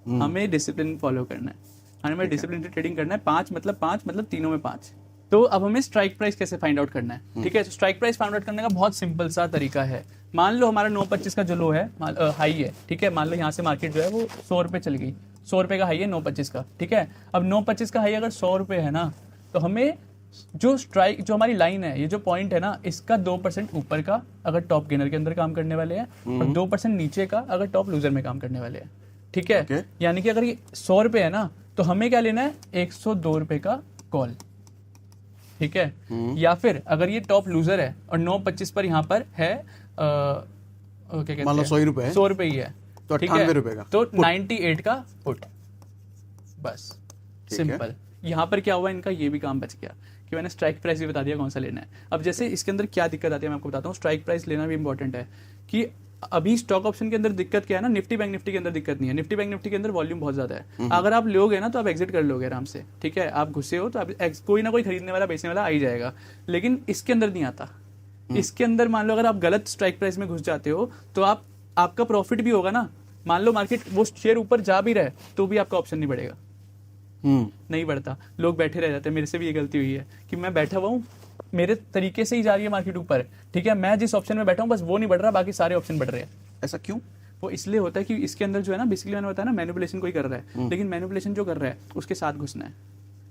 हमें डिसिप्लिन फॉलो करना है, हमें डिसिप्लिन से ट्रेडिंग करना है। 5 मतलब तीनों में 5। तो अब हमें स्ट्राइक प्राइस कैसे फाइंड आउट करना है, ठीक है। तो स्ट्राइक प्राइस फाइंड आउट करने का बहुत सिंपल सा तरीका है। मान लो हमारा 9.25 का जो लो है, हाई है, ठीक है। मान लो यहाँ से मार्केट जो है वो 100 रुपए चल गई, 100 रुपए का हाई है 9.25 का, ठीक है। अब 9.25 का हाई अगर 100 रुपए है ना, तो हमें जो हमारी लाइन है, ये जो पॉइंट है ना, इसका 2% ऊपर का अगर टॉप गेनर के अंदर काम करने वाले हैं और 2% नीचे का अगर टॉप लूजर में काम करने वाले हैं, ठीक है। यानी कि अगर ये 100 रुपए है ना, तो हमें क्या लेना है, 102 रुपए का कॉल, ठीक है। या फिर अगर ये टॉप लूजर है और 9.25 पर यहाँ पर है, क्या कहते हैं, मान लो 100 रुपए ही है, तो 98 रुपए का, तो 98 का पुट, बस सिंपल। यहाँ पर क्या हुआ, इनका ये भी काम बच गया कि मैंने स्ट्राइक प्राइस भी बता दिया कौन सा लेना है। अब जैसे इसके अंदर क्या दिक्कत आती है मैं आपको बताता हूँ। स्ट्राइक प्राइस लेना भी इंपॉर्टेंट है कि अभी स्टॉक ऑप्शन के अंदर दिक्कत क्या है ना, निफ्टी बैंक निफ्टी के अंदर दिक्कत नहीं है। निफ्टी बैंक निफ्टी के अंदर वॉल्यूम बहुत ज्यादा है, अगर आप लोगे ना तो आप एग्जिट कर लोगे आराम से, ठीक है। आप घुसे हो तो आप कोई ना कोई खरीदने वाला बेचने वाला आ ही जाएगा, लेकिन इसके अंदर नहीं आता। इसके अंदर मान लो अगर आप गलत स्ट्राइक प्राइस में घुस जाते हो तो आपका प्रॉफिट भी होगा ना। मान लो मार्केट वो शेयर ऊपर जा भी रहे तो भी आपका ऑप्शन नहीं बढ़ेगा, नहीं बढ़ता, लोग बैठे रह जाते हैं। मेरे से भी ये गलती हुई है कि मैं बैठा हुआ हूँ, मेरे तरीके से ही जा रही है मार्केट ऊपर, ठीक है, मैं जिस ऑप्शन में बैठा हूँ बस वो नहीं बढ़ रहा, बाकी सारे ऑप्शन बढ़ रहे हैं। ऐसा क्यों? वो इसलिए होता है कि इसके अंदर जो है ना, बेसिकली मैंने बताया ना, मैनिपुलेशन कोई कर रहा है, लेकिन मैनिपुलेशन जो कर रहा है उसके साथ घुसना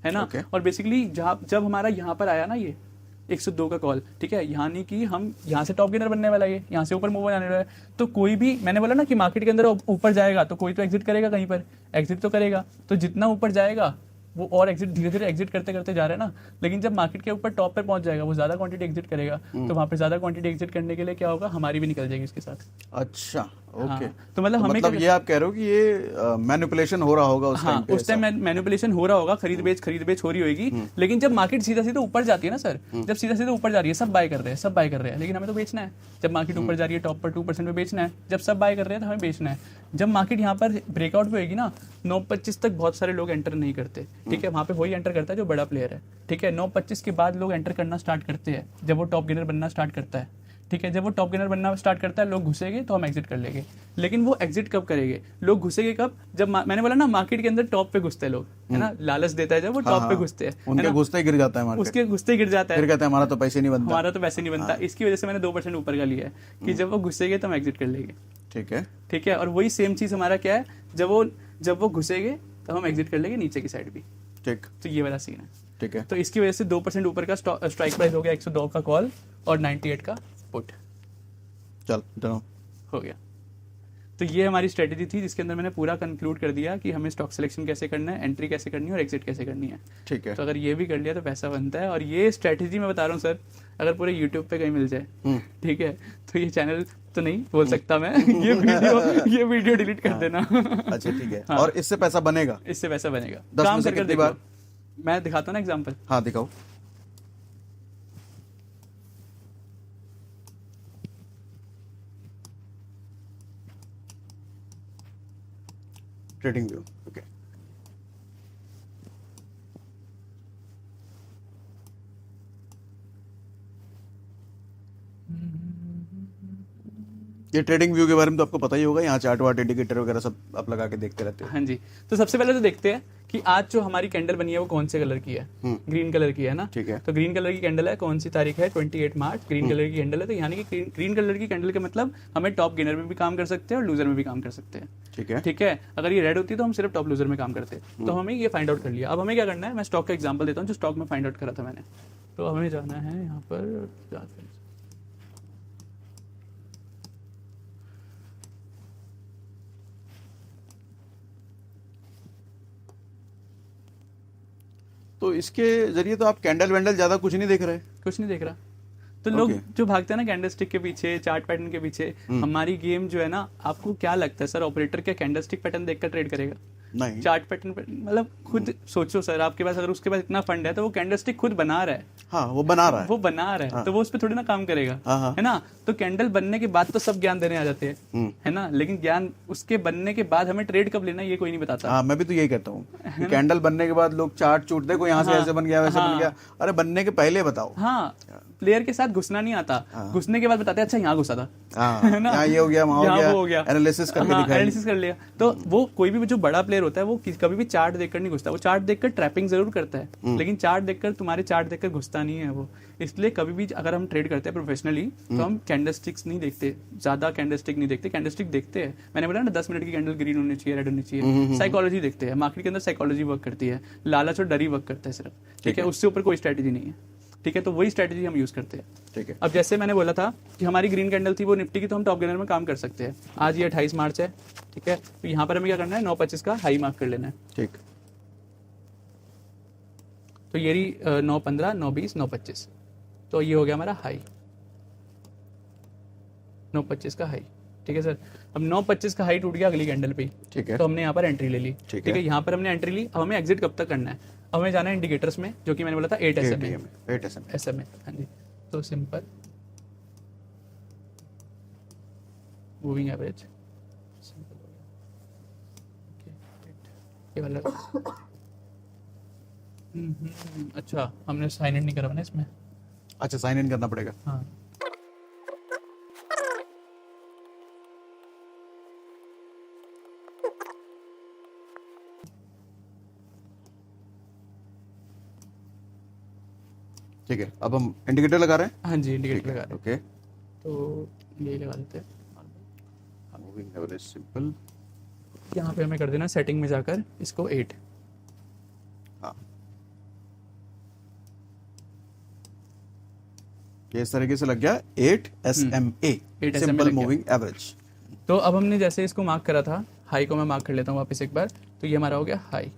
है ना। और बेसिकली जब हमारा यहाँ पर आया ना ये 102 का कॉल, ठीक है, यानी कि हम यहाँ से टॉप गेनर बनने वाला है, यहाँ से ऊपर मूव आने वाला है, तो कोई भी, मैंने बोला ना कि मार्केट के अंदर ऊपर जाएगा तो कोई तो एग्जिट करेगा, कहीं पर एग्जिट तो करेगा, तो जितना ऊपर जाएगा वो और एग्जिट धीरे धीरे एग्जिट करते करते जा रहे हैं ना। लेकिन जब मार्केट के ऊपर टॉप पर पहुंच जाएगा, वो ज्यादा क्वांटिटी एग्जिट करेगा, तो वहां पे ज्यादा क्वांटिटी एग्जिट करने के लिए क्या होगा, हमारी भी निकल जाएगी इसके साथ। अच्छा, ओके। तो मतलब ये आप कह रहे हो कि ये मैनिपुलेशन हो रहा होगा उस टाइम पे? उस टाइम मैनिपुलेशन हो रहा होगा, खरीद बेच हो रही होगी। लेकिन जब मार्केट सीधा सीधा ऊपर जाती है ना सर, जब सीधा सीधा ऊपर जा रही है, सब बाय कर रहे हैं, लेकिन हमें तो बेचना है। जब मार्केट ऊपर जा रही है टॉप पर 2% पे बेचना है, जब सब बाय कर रहे हैं तो हमें बेचना है। जब मार्केट यहाँ पर ब्रेकआउट पे होगी ना, 9.25 तक बहुत सारे लोग एंटर नहीं करते, ठीक है, वहां पे वही एंटर करता है जो बड़ा प्लेयर है, ठीक है। 9.25 के बाद लोग एंटर करना स्टार्ट करते हैं जब वो टॉप गेनर बनना स्टार्ट करता है, ठीक है, जब वो टॉप गेनर बनना स्टार्ट करता है, लोग घुसेंगे तो हम एग्जिट कर लेंगे। लेकिन वो एग्जिट कब करेंगे, लोग घुसेंगे कब, जब मैंने बोला ना मार्केट के अंदर टॉप पे घुसते हैं लोग, है ना, लालच देता है जब वो टॉप पे घुसते हैं, उनके घुसते ही गिर जाता है मार्केट, उसके घुसते ही गिर जाता है, फिर कहते हैं हमारा तो पैसे नहीं बनता, हमारा तो पैसे नहीं बनता। इसकी वजह से मैंने 2% ऊपर का लिया है कि जब वो घुसेंगे तो हम एग्जिट कर लेंगे। ठीक है, ठीक है, और वही सेम चीज हमारा क्या है, जब वो घुसेंगे तब हम एग्जिट कर लेंगे नीचे की साइड भी। ठीक, तो ये वाला सीन है। ठीक है, तो इसकी वजह से 2% ऊपर का स्ट्राइक प्राइस हो गया 102 का कॉल और 98 का पुट चल डन हो गया। तो ये हमारी स्ट्रेटेजी थी जिसके अंदर मैंने पूरा कंक्लूड कर दिया कि हमें स्टॉक सिलेक्शन कैसे करना है, एंट्री कैसे करनी है और एग्जिट कैसे करनी है। ठीक है, तो अगर ये भी कर लिया तो पैसा बनता है। और ये स्ट्रेटेजी मैं बता रहा हूँ सर, अगर पूरे यूट्यूब पे कहीं मिल जाए, ठीक है, तो ये चैनल तो नहीं बोल सकता मैं ये वीडियो डिलीट कर देना। अच्छा ठीक है। और इससे पैसा बनेगा? इससे पैसा बनेगा, 10 काम में से करके कितनी देखो। बार? मैं दिखाता हूँ ना एग्जाम्पल। हाँ दिखाओ। Trading view, okay. ये ट्रेडिंग व्यू के बारे में तो आपको पता ही होगा, यहाँ चार्ट वार्ट इंडिकेटर वगैरह सब आप लगा के देखते रहते हो। हाँ जी, तो सबसे पहले तो देखते हैं कि आज जो हमारी कैंडल बनी है वो कौन से कलर की है। ग्रीन कलर की है ना। ठीक है। तो ग्रीन कलर की कैंडल है, कौन सी तारीख है, 28 मार्च। ग्रीन कलर की कैंडल है, तो यानी कि ग्रीन कलर की कैंडल का मतलब हमें टॉप गेनर में भी काम कर सकते हैं और लूजर में भी काम कर सकते हैं। ठीक है, ठीक है। अगर ये रेड होती तो हम सिर्फ टॉप लूजर में काम करते, तो हमें ये फाइंड आउट कर लिया। अब हमें क्या करना है, मैं स्टॉक का एग्जाम्पल देता हूँ जो स्टॉक में फाइंड आउट करा था मैंने। तो हमें जाना है यहाँ पर, तो इसके जरिए तो आप कैंडल वैंडल ज्यादा कुछ नहीं देख रहे? कुछ नहीं देख रहा। तो लोग जो भागते हैं ना कैंडल स्टिक के पीछे, चार्ट पैटर्न के पीछे, हमारी गेम जो है ना, आपको क्या लगता है सर, ऑपरेटर क्या कैंडल स्टिक पैटर्न देखकर ट्रेड करेगा? नहीं। चार्ट पैटर्न मतलब खुद सोचो सर, आपके पास अगर उसके पास इतना फंड है तो वो कैंडल स्टिक खुद बना रहा है। हाँ वो बना रहा है, हाँ। तो वो उस पर थोड़ी ना काम करेगा। हाँ। है ना। तो कैंडल बनने के बाद तो सब ज्ञान देने आ जाते हैं, है ना, लेकिन ज्ञान उसके बनने के बाद हमें ट्रेड कब लेना ये कोई नहीं बताता। हाँ मैं भी तो यही कहता हूँ, कैंडल बनने के बाद लोग चार्ट चूट देखो यहाँ से ऐसे बन गया वैसे बन गया, अरे बनने के पहले बताओ। हाँ, प्लेयर के साथ घुसना नहीं आता, घुसने के बाद बताते हैं अच्छा यहाँ घुसा था, है ना, ये हो गया, वहाँ हो गया, एनालिसिस करके दिखाया, एनालिसिस कर लिया। तो वो कोई भी जो बड़ा प्लेयर होता है वो कभी भी चार्ट देखकर नहीं घुसता। वो चार्ट देखकर ट्रैपिंग जरूर करता है, लेकिन चार्ट देखकर, तुम्हारे चार्ट देखकर घुसता नहीं है वो। इसलिए कभी भी अगर हम ट्रेड करते हैं प्रोफेशनली तो हम कैंडलस्टिक्स नहीं देखते, ज्यादा कैंडलस्टिक नहीं देखते। कैंडलस्टिक देखते हैं, मैंने बोला ना 10 मिनट की कैंडल ग्रीन होनी चाहिए, रेड होनी चाहिए। साइकोलॉजी देखते हैं, मार्केट के अंदर साइकोलॉजी वर्क करती है, लालच और डर ही वर्क करता है सिर्फ। ठीक है, उससे ऊपर कोई स्ट्रेटेजी नहीं है। ठीक है, तो वही स्ट्रेटेजी हम यूज करते हैं। ठीक है। अब जैसे मैंने बोला था कि हमारी ग्रीन कैंडल थी वो निफ्टी की, तो हम टॉप गेनर में काम कर सकते हैं। आज ये 28 मार्च है, ठीक है, तो यहाँ पर हमें क्या करना है, 9.25 का हाई मार्क कर लेना है। ठीक, तो ये रही 9.15, 9.20, 9.25, तो ये हो गया हमारा हाई, 9.25 का हाई। ठीक है सर, अब 9.25 का हाई टूट गया अगली कैंडल पे, ठीक है, तो हमने यहाँ पर एंट्री ले ली। ठीक है, यहाँ पर हमने एंट्री ली। अब हमें एग्जिट कब तक करना है, अब हमें जाना है इंडिकेटर्स में, जो कि मैंने बोला था 8 SMA। हाँ जी, तो सिंपल मूविंग एवरेज, ये वाला। अच्छा, हमने साइन इन नहीं करा ना इसमें। अच्छा साइन इन करना पड़ेगा। हाँ, ठीक है, अब हम इंडिकेटर लगा रहे हैं। हाँ जी, इंडिकेटर लगा रहे हैं। ओके, तो ये लगा देते हैं। मूविंग एवरेज सिंपल, यहाँ पे हमें कर देना सेटिंग में जाकर इसको 8। हाँ ये इस तरीके से लग गया 8 SMA, 8 SMA सिंपल लग गया। Moving average. तो अब हमने जैसे इसको मार्क करा था, हाई को मैं मार्क कर लेता हूँ वापस एक बार, तो ये हमारा हो गया हाई,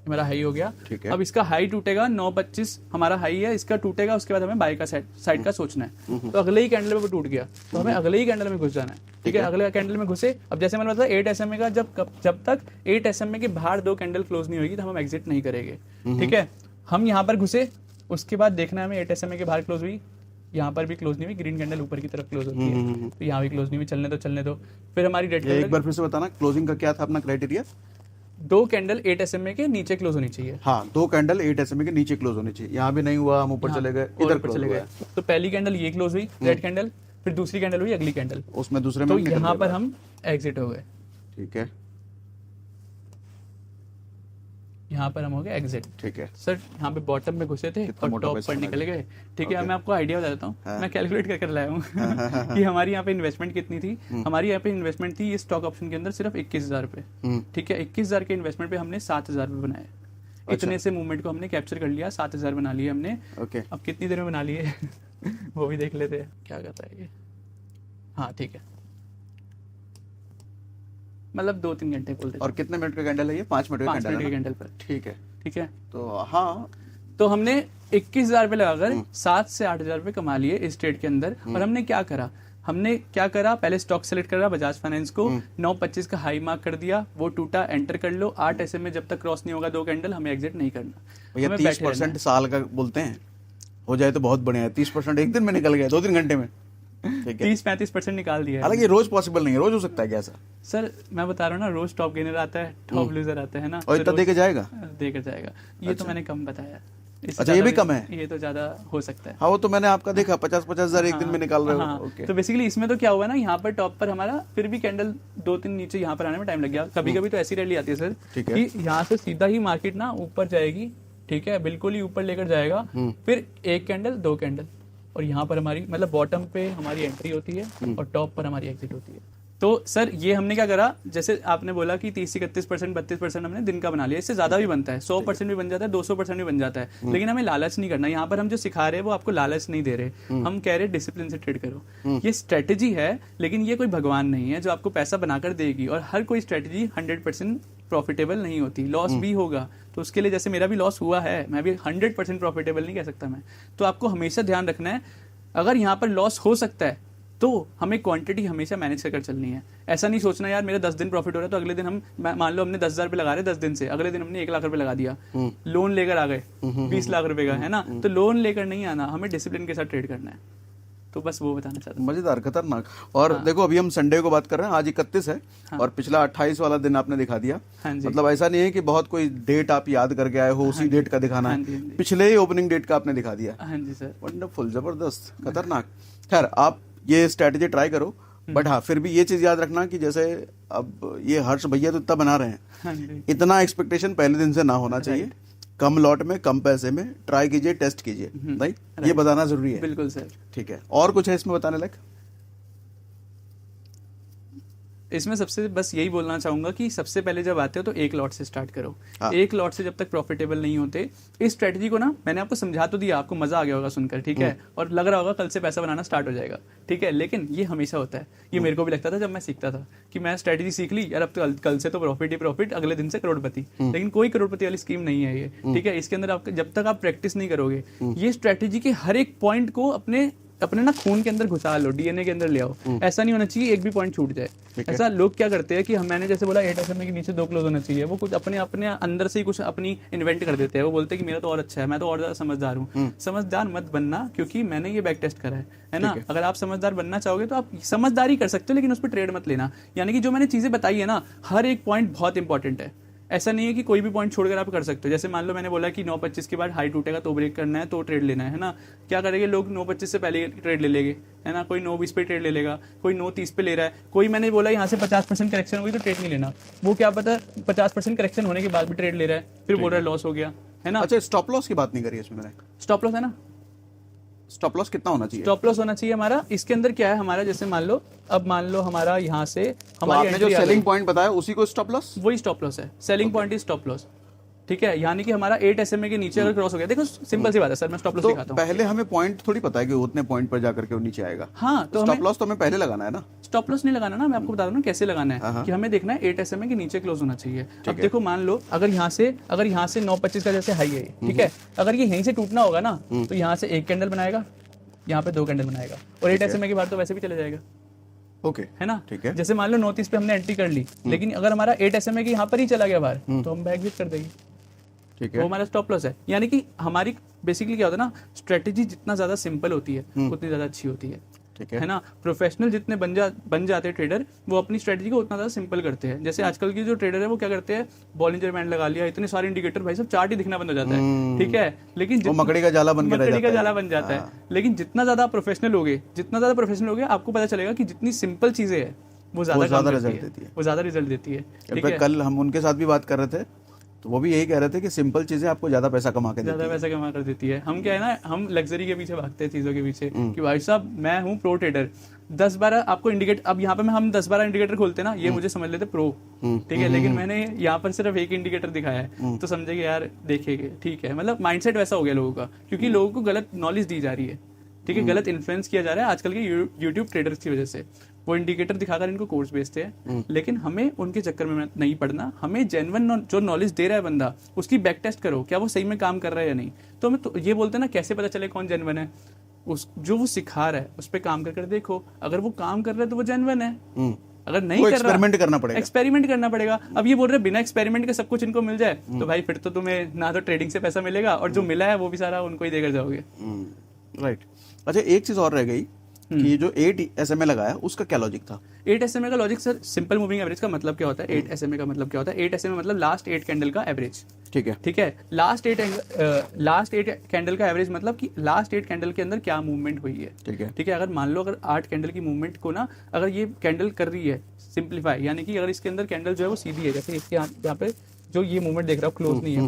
हमारा हाई हो गया। ठीक है। अब इसका हाई टूटेगा 9.25 हमारा हाई है, इसका टूटेगा, उसके बाद हमें बाय का साइड का सोचना है। तो अगले ही कैंडल में वो टूट गया, तो हमें अगले ही कैंडल में घुस जाना है। ठीक है, अगले कैंडल में घुसे। अब जैसे मैंने बताया 8 SMA का, जब तक 8 SMA के बाहर 2 कैंडल क्लोज नहीं होगी तो हम एग्जिट नहीं करेंगे। ठीक है, हम यहाँ पर घुसे, उसके बाद देखना है हमें 8 SMA के बाहर क्लोज हुई, यहाँ पर भी क्लोज नहीं हुई, ग्रीन कैंडल ऊपर की तरफ क्लोज होती है, तो यहाँ भी क्लोज नहीं हुई, चलने दो। फिर हमारी रेड एक बार फिर से बताना, क्लोजिंग का क्या था अपना क्राइटेरिया? 2 कैंडल 8 SMA के नीचे क्लोज होनी चाहिए। हाँ, 2 कैंडल 8 SMA के नीचे क्लोज होनी चाहिए। यहाँ भी नहीं हुआ, हम ऊपर चले गए, इधर ऊपर चले गए। तो पहली कैंडल ये क्लोज हुई रेड कैंडल, फिर दूसरी कैंडल हुई अगली कैंडल, उसमें दूसरे तो में यहाँ पर हम एग्जिट हो गए। ठीक है, यहाँ पर हम हो गए एग्जिट। ठीक है सर, यहाँ पे बॉटम में घुसे थे और टॉप पर निकल गए। ठीक है, मैं आपको आइडिया बता देता हूँ। मैं कैलकुलेट करके लाया हूँ कि हमारी यहाँ पे इन्वेस्टमेंट कितनी थी। हमारी यहाँ पे इन्वेस्टमेंट थी ये स्टॉक ऑप्शन के अंदर सिर्फ 21,000 रुपए। ठीक है, 21,000 के इन्वेस्टमेंट पे हमने 7,000 रुपए बनाए। इतने से मूवमेंट को हमने कैप्चर कर लिया, 7,000 बना लिए हमने। अब कितनी देर में बना लिए वो भी देख लेते हैं क्या कहता है ये। हाँ ठीक है, मतलब 2-3 घंटे बोलते। और कितने मिनट का कैंडल है ये? 5 मिनट का कैंडल है। कैंडल पर। ठीक है, ठीक है। तो हाँ, तो हमने 21,000 रुपए लगाकर 7 से 8,000 रुपए कमा लिए इस ट्रेड के अंदर। और हमने क्या करा, पहले स्टॉक सेलेक्ट करा बजाज फाइनेंस को, 9.25 का हाई मार्क कर दिया, वो टूटा, एंटर कर लो। 8 SMA जब तक क्रॉस नहीं होगा 2 कैंडल, हमें एग्जिट नहीं करना। भैया 30% साल का बोलते हैं, हो जाए तो बहुत बढ़िया है। 30% एक दिन में निकल गया, 2-3 घंटे में। 30-35% निकाल दिया। हालांकि रोज पॉसिबल नहीं है, रोज हो सकता है क्या ऐसा? सर मैं बता रहा हूँ ना, रोज टॉप गेनर आता है, टॉप लूजर आता है ना। और इतना देके जाएगा? देकर जाएगा। ये तो मैंने कम बताया। अच्छा, ये भी कम है? ये तो ज्यादा हो सकता है। हाँ, वो तो मैंने आपका देखा 50-50 हजार एक दिन में निकाल रहे हो। ओके। तो बेसिकली इसमें तो क्या हुआ ना, यहाँ पर टॉप पर हमारा फिर भी कैंडल 2-3 नीचे यहाँ पर आने में टाइम लग गया। कभी कभी तो ऐसी रैली आती है सर कि यहाँ से सीधा ही मार्केट ना ऊपर जाएगी। ठीक है, बिल्कुल ही ऊपर लेकर जाएगा, फिर 1 कैंडल 2 कैंडल, और यहाँ पर हमारी मतलब बॉटम पे हमारी एंट्री होती है और टॉप पर हमारी एग्जिट होती है। तो सर ये हमने क्या करा, जैसे आपने बोला कि 30-31%, 32% हमने दिन का बना लिया। इससे ज्यादा भी बनता है, 100% भी बन जाता है, 200% भी बन जाता है। लेकिन हमें लालच नहीं करना। यहाँ पर हम जो सिखा रहे हैं वो आपको लालच नहीं दे रहे। हम कह रहे हैं डिसिप्लिन से ट्रेड करो। ये स्ट्रेटेजी है, लेकिन ये कोई भगवान नहीं है जो आपको पैसा बनाकर देगी। और हर कोई स्ट्रेटेजी 100% प्रॉफिटेबल नहीं होती, लॉस भी होगा। तो उसके लिए जैसे मेरा भी लॉस हुआ है, मैं भी 100% प्रॉफिटेबल नहीं कह सकता मैं। तो आपको हमेशा ध्यान रखना है, अगर यहाँ पर लॉस हो सकता है तो हमें क्वांटिटी हमेशा मैनेज कर चलनी है। ऐसा नहीं सोचना यार मेरा 10 दिन प्रॉफिट हो रहा है तो अगले दिन हम, मान लो हमने 10,000 रुपए लगा रहे 10 दिन से, अगले दिन हमने 1 लाख रुपए लगा दिया, लोन लेकर आ गए 20 लाख रुपए का, है ना। तो लोन लेकर नहीं आना, हमें डिसिप्लिन के साथ ट्रेड करना है। तो बस वो बताना चाहता हूँ। मजेदार, खतरनाक। और देखो अभी हम संडे को बात कर रहे हैं, आज 31 है और पिछला 28 वाला दिन आपने दिखा दिया। मतलब ऐसा नहीं है कि बहुत कोई डेट आप याद करके आए हो, उसी डेट का दिखाना है, पिछले ही ओपनिंग डेट का आपने दिखा दिया। हाँ जी सर, वंडरफुल, जबरदस्त, खतरनाक। खैर आप ये स्ट्रेटेजी ट्राई करो, बट हाँ फिर भी ये चीज याद रखना कि जैसे अब ये हर्ष भैया तो इतना बना रहे हैं, इतना एक्सपेक्टेशन पहले दिन से ना होना चाहिए। कम लॉट में कम पैसे में ट्राई कीजिए, टेस्ट कीजिए, राइट? ये बताना जरूरी है। बिल्कुल सर। ठीक है, और कुछ है इसमें बताने लायक? इसमें सबसे बस यही बोलना चाहूंगा कि सबसे पहले जब आते हो तो 1 लॉट से स्टार्ट करो। 1 लॉट से जब तक प्रॉफिटेबल नहीं होते, इस स्ट्रेटजी को ना मैंने आपको समझा तो दिया, आपको मजा आ गया होगा सुनकर, ठीक है, और लग रहा होगा कल से पैसा बनाना स्टार्ट हो जाएगा, ठीक है। लेकिन ये हमेशा होता है, ये मेरे को भी लगता था जब मैं सीखता था कि मैं स्ट्रेटजी सीख ली यार, अब तो कल से तो प्रॉफिट ही प्रॉफिट, अगले दिन से करोड़पति। लेकिन कोई करोड़पति वाली स्कीम नहीं है ये, ठीक है। इसके अंदर आप जब तक आप प्रैक्टिस नहीं करोगे, ये स्ट्रेटजी के हर एक पॉइंट को अपने ना खून के अंदर घुसा लो, डीएनए के अंदर ले आओ। ऐसा नहीं होना चाहिए एक भी पॉइंट छूट जाए। ऐसा लोग क्या करते हैं कि मैंने जैसे बोला 8 SMA के नीचे 2 क्लोज होना चाहिए, वो कुछ अपने अंदर से ही कुछ अपनी इन्वेंट कर देते हैं। वो बोलते हैं कि मेरा तो और अच्छा है, मैं तो और ज्यादा समझदार हूँ। समझदार मत बनना, क्योंकि मैंने ये बैक टेस्ट करा है ना। अगर आप समझदार बनना चाहोगे तो आप समझदारी कर सकते हो, लेकिन उस पर ट्रेड मत लेना। यानी कि जो मैंने चीजें बताई है ना, हर एक पॉइंट बहुत इंपॉर्टेंट है। ऐसा नहीं है कि कोई भी पॉइंट छोड़कर आप कर सकते हो। जैसे मान लो मैंने बोला कि 9.25 के बाद हाई टूटेगा तो ब्रेक करना है, तो ट्रेड लेना है ना। क्या करेंगे लोग, 9.25 से पहले ट्रेड ले लेंगे, है ना। कोई 9.20 पे ट्रेड ले लेगा, कोई 9.30 पे ले रहा है, कोई मैंने बोला यहाँ से 50% करेक्शन होगी तो ट्रेड नहीं लेना। वो क्या पता 50% करेक्शन होने के बाद भी ट्रेड ले रहा है, फिर बोल रहा है लॉस हो गया, है ना। अच्छा, स्टॉप लॉस की बात नहीं करी इसमें मैंने। स्टॉप लॉस है ना, स्टॉप लॉस कितना होना चाहिए? स्टॉप लॉस होना चाहिए हमारा, इसके अंदर क्या है हमारा, जैसे मान लो हमारा यहाँ से हमारी आपने जो सेलिंग पॉइंट बताया उसी को स्टॉप लॉस, वही स्टॉप लॉस है। Selling point is stop loss, ठीक है। यानी कि हमारा 8 SMA के नीचे अगर क्रॉस हो गया, देखो सिंपल सी बात है सर, मैं स्टॉप लॉस दिखाता हूं। पहले हमें पॉइंट थोड़ी पता है कि उतने पॉइंट पर जाकर के वो नीचे आएगा। हाँ, तो स्टॉप लॉस तो हमें पहले लगाना है ना। स्टॉप लॉस नहीं लगाना ना, मैं आपको बता रहा हूँ कैसे लगाना है। कि हमें देखना है 8 SMA के नीचे क्लोज होना चाहिए। अब देखो मान लो अगर यहाँ से 9.25 का जैसे हाई है, ठीक है, अगर ये यहीं से टूटना होगा ना, तो यहाँ से 1 कैंडल बनाएगा, यहाँ पे 2 कैंडल बनाएगा, और 8 SMA के बाद तो वैसे भी चले जाएगा, ओके, है ना। ठीक है। जैसे मान लो 9.30 पे हमने एंट्री कर ली, लेकिन अगर हमारा 8 SMA के यहाँ पर ही चला गया बाहर, तो हम एग्जिट कर देंगे, ठीक है। वो हमारा स्टॉप लॉस है। यानी कि हमारी बेसिकली क्या होता है ना, स्ट्रेटेजी जितना ज्यादा सिंपल होती है उतनी ज्यादा अच्छी होती है। ठीक है। है ना। प्रोफेशनल जितने बन जाते हैं ट्रेडर, वो अपनी स्ट्रेटजी को उतना ज्यादा सिंपल करते हैं। जैसे आजकल की जो ट्रेडर है वो क्या करते हैं, बॉलिंजर बैंड लगा लिया, इतने सारे इंडिकेटर, भाई सब चार्ट ही दिखना बंद हो जाता है, ठीक है। लेकिन वो मकड़ी का जाला बन के रह जाता है। लेकिन जितना ज्यादा प्रोफेशनल होगे आपको पता चलेगा कि जितनी सिंपल चीजें है वो ज्यादा रिजल्ट देती है, वो ज्यादा रिजल्ट देती है, ठीक है। कल हम उनके साथ भी बात कर रहे थे, तो वो भी यही कह रहे थे कि सिंपल चीजें आपको ज्यादा पैसा कमा कर देती है। हम क्या है ना, हम लग्जरी के पीछे भागते हैं, चीजों के पीछे, कि भाई साहब मैं हूँ प्रो ट्रेडर, 10-12 आपको इंडिकेटर, अब यहाँ पे हम 10-12 इंडिकेटर खोलते ना, ये मुझे समझ लेते प्रो, ठीक है। लेकिन मैंने यहाँ पर सिर्फ एक इंडिकेटर दिखाया है, तो समझे कि यार देखेंगे, ठीक है। मतलब माइंडसेट वैसा हो गया लोगों का, क्योंकि लोगों को गलत नॉलेज दी जा रही है, ठीक है, गलत इन्फ्लुएंस किया जा रहा है आजकल के यूट्यूब ट्रेडर्स की वजह से। वो इंडिकेटर दिखाकर इनको कोर्स बेचते हैं, लेकिन हमें उनके चक्कर में नहीं पड़ना। हमें जेन्युइन जो नॉलेज दे रहा है बंदा, उसकी बैक टेस्ट करो, क्या वो सही में काम कर रहा है या नहीं। तो हमें तो ये बोलते हैं ना, कैसे पता चले कौन जेन्युइन है, जो वो सिखा रहा है उस पर काम कर देखो, अगर वो काम कर रहा है तो वो जेन्युइन है, अगर नहीं कर रहा एक्सपेरिमेंट करना पड़ेगा। अब ये बोल रहे बिना एक्सपेरिमेंट के सब कुछ इनको मिल जाए, तो भाई फिर तो तुम्हें ना तो ट्रेडिंग से पैसा मिलेगा, और जो मिला है वो भी सारा उनको ही देकर जाओगे। राइट। अच्छा, एक चीज और रह गई कि जो 8 SMA लगाया उसका क्या लॉजिक था? 8 SMA का logic sir, simple moving average का मतलब क्या होता है? 8 SMA का मतलब क्या होता है? 8 SMA मतलब लास्ट 8 कैंडल का एवरेज, ठीक है। लास्ट 8 कैंडल का एवरेज मतलब कि लास्ट 8 कैंडल के अंदर क्या मूवमेंट हुई है, ठीक है। अगर मान लो अगर 8 कैंडल की मूवमेंट को ना, अगर ये कैंडल कर रही है सिंप्लीफाई, यानी कि अगर इसके अंदर कैंडल जो है वो सीधी है, जैसे इसके यहाँ पे जो ये मूवमेंट देख रहा हूँ क्लोज नहीं है,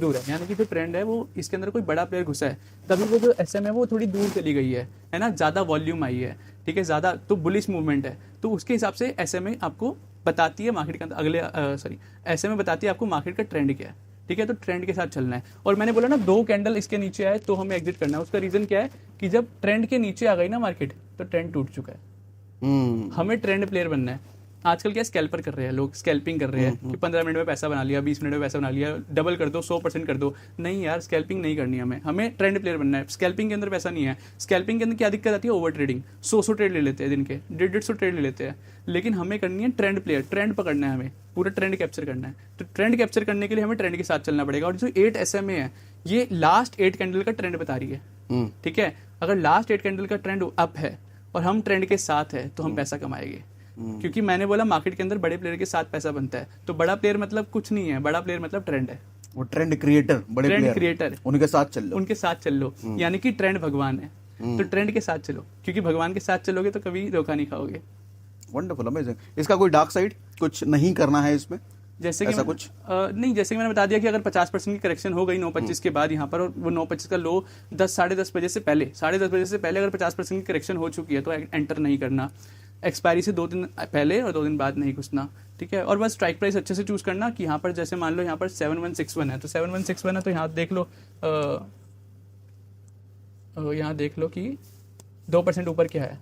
दूर है, यानी कि जो ट्रेंड है वो इसके अंदर कोई बड़ा प्लेयर घुसा है, तभी वो जो SM है वो थोड़ी दूर चली गई है ना, ज्यादा वॉल्यूम आई है, ठीक है, ज्यादा तो बुलिश मूवमेंट है, तो उसके हिसाब से SMA आपको बताती है मार्केट का SMA बताती है आपको मार्केट का ट्रेंड क्या है, ठीक है। तो ट्रेंड के साथ चलना है। और मैंने बोला ना 2 कैंडल इसके नीचे आए तो हमें एग्जिट करना है। उसका रीजन क्या है कि जब ट्रेंड के नीचे आ गई ना मार्केट, तो ट्रेंड टूट चुका है। हमें ट्रेंड प्लेयर बनना है। आजकल क्या स्कैल्पर कर रहे हैं लोग, स्कैल्पिंग कर रहे हैं कि 15 मिनट में पैसा बना लिया, 20 मिनट में पैसा बना लिया, डबल कर दो, 100% कर दो। नहीं यार, स्कैल्पिंग नहीं करनी हमें ट्रेंड प्लेयर बनना है। स्कैल्पिंग के अंदर पैसा नहीं है। स्कैल्पिंग के अंदर क्या दिक्कत आती है? Over trading. 100 ट्रेड ले लेते हैं दिन के, 150 ट्रेड ले लेते हैं। लेकिन हमें करनी है ट्रेंड प्लेयर, ट्रेंड पकड़ना है, हमें पूरा ट्रेंड कैप्चर करना है। तो ट्रेंड कैप्चर करने के लिए हमें ट्रेंड के साथ चलना पड़ेगा। और जो 8 SMA है, ये लास्ट 8 कैंडल का ट्रेंड बता रही है, ठीक है। अगर लास्ट 8 कैंडल का ट्रेंड अप है और हम ट्रेंड के साथ है, तो हम पैसा कमाएंगे। क्योंकि मैंने बोला मार्केट के अंदर बड़े प्लेयर के साथ पैसा बनता है। तो बड़ा प्लेयर मतलब कुछ नहीं है, बड़ा प्लेयर मतलब ट्रेंड है। वो ट्रेंड क्रिएटर, बड़े ट्रेंड क्रिएटर, उनके साथ चल लो, यानी कि ट्रेंड भगवान है। तो ट्रेंड के साथ चलो, क्योंकि भगवान के साथ चलोगे तो कभी धोखा नहीं खाओगे। Wonderful, amazing. इसका कोई डार्क साइड कुछ नहीं करना है इसमें? जैसे कि कुछ नहीं, जैसे कि मैंने बता दिया कि अगर 50% की करेक्शन हो गई 9:25 के बाद यहाँ पर, और वो 9:25 का लो 10-10:30 बजे से पहले, 10:30 बजे से पहले अगर 50% की करेक्शन हो चुकी है तो एंटर नहीं करना। एक्सपायरी से 2 दिन पहले और 2 दिन बाद नहीं घुसना, ठीक है। और बस स्ट्राइक प्राइस अच्छे से चूज करना कि यहाँ पर जैसे मान लो यहाँ पर 7161 है, तो 7161 है, तो यहाँ देख लो, यहाँ देख लो कि 2% ऊपर क्या है,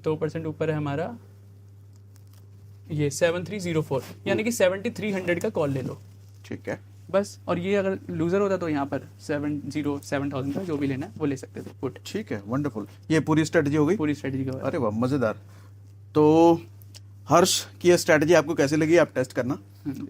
2% ऊपर है हमारा ये 7304, यानी कि 7300 का कॉल ले लो, ठीक है बस। और ये अगर लूजर होता तो यहाँ पर 7000 का जो भी लेना है वो ले सकते थे पुट। ठीक है, वंडरफुल। ये पूरी स्ट्रेटजी हो गई? पूरी स्ट्रेटजी का। अरे वाह, मजेदार। तो हर्ष की ये स्ट्रेटजी आपको कैसी लगी, आप टेस्ट करना।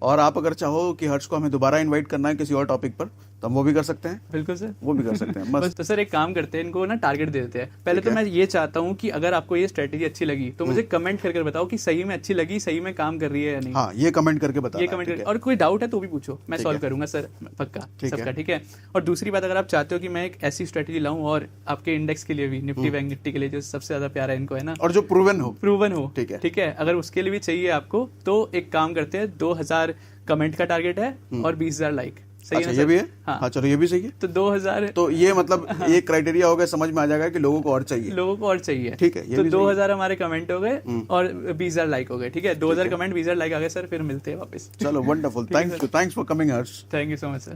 और आप अगर चाहो कि हर्ष को हमें दोबारा इनवाइट करना है किसी और टॉपिक पर, तो हम वो भी कर सकते हैं। बिल्कुल सर, वो भी कर सकते हैं। बस तो सर एक काम करते हैं, इनको ना टारगेट दे देते हैं। पहले तो मैं ये चाहता हूँ कि अगर आपको ये स्ट्रेटजी अच्छी लगी तो मुझे कमेंट करके बताओ कि सही में अच्छी लगी, सही में काम कर रही है या नहीं। हाँ, ये कमेंट करके बताओ, ये कमेंट करके। और कोई डाउट है तो भी पूछो, मैं सॉल्व करूंगा सर, पक्का सबका, ठीक है। और दूसरी बात, अगर आप चाहते हो कि मैं एक ऐसी स्ट्रेटजी लाऊं और आपके इंडेक्स के लिए भी, निफ्टी बैंक निफ्टी के लिए जो सबसे ज्यादा प्यारा है इनको, है ना, और जो प्रूवन हो, ठीक है, अगर उसके लिए भी चाहिए आपको, तो एक काम करते हैं, 2000 कमेंट का टारगेट है और 20,000 लाइक। सही है, ये भी है। हाँ, चलो ये भी सही है। तो 2000, तो ये मतलब ये क्राइटेरिया हो गया, समझ में आ जाएगा कि लोगों को और चाहिए, ठीक है। तो 2000 हमारे कमेंट हो गए और 20,000 लाइक हो गए, ठीक है। 2000 कमेंट, 20,000 लाइक आ गए सर, फिर मिलते हैं वापस। चलो, wonderful, thanks for coming Harsh. Thank you so much sir.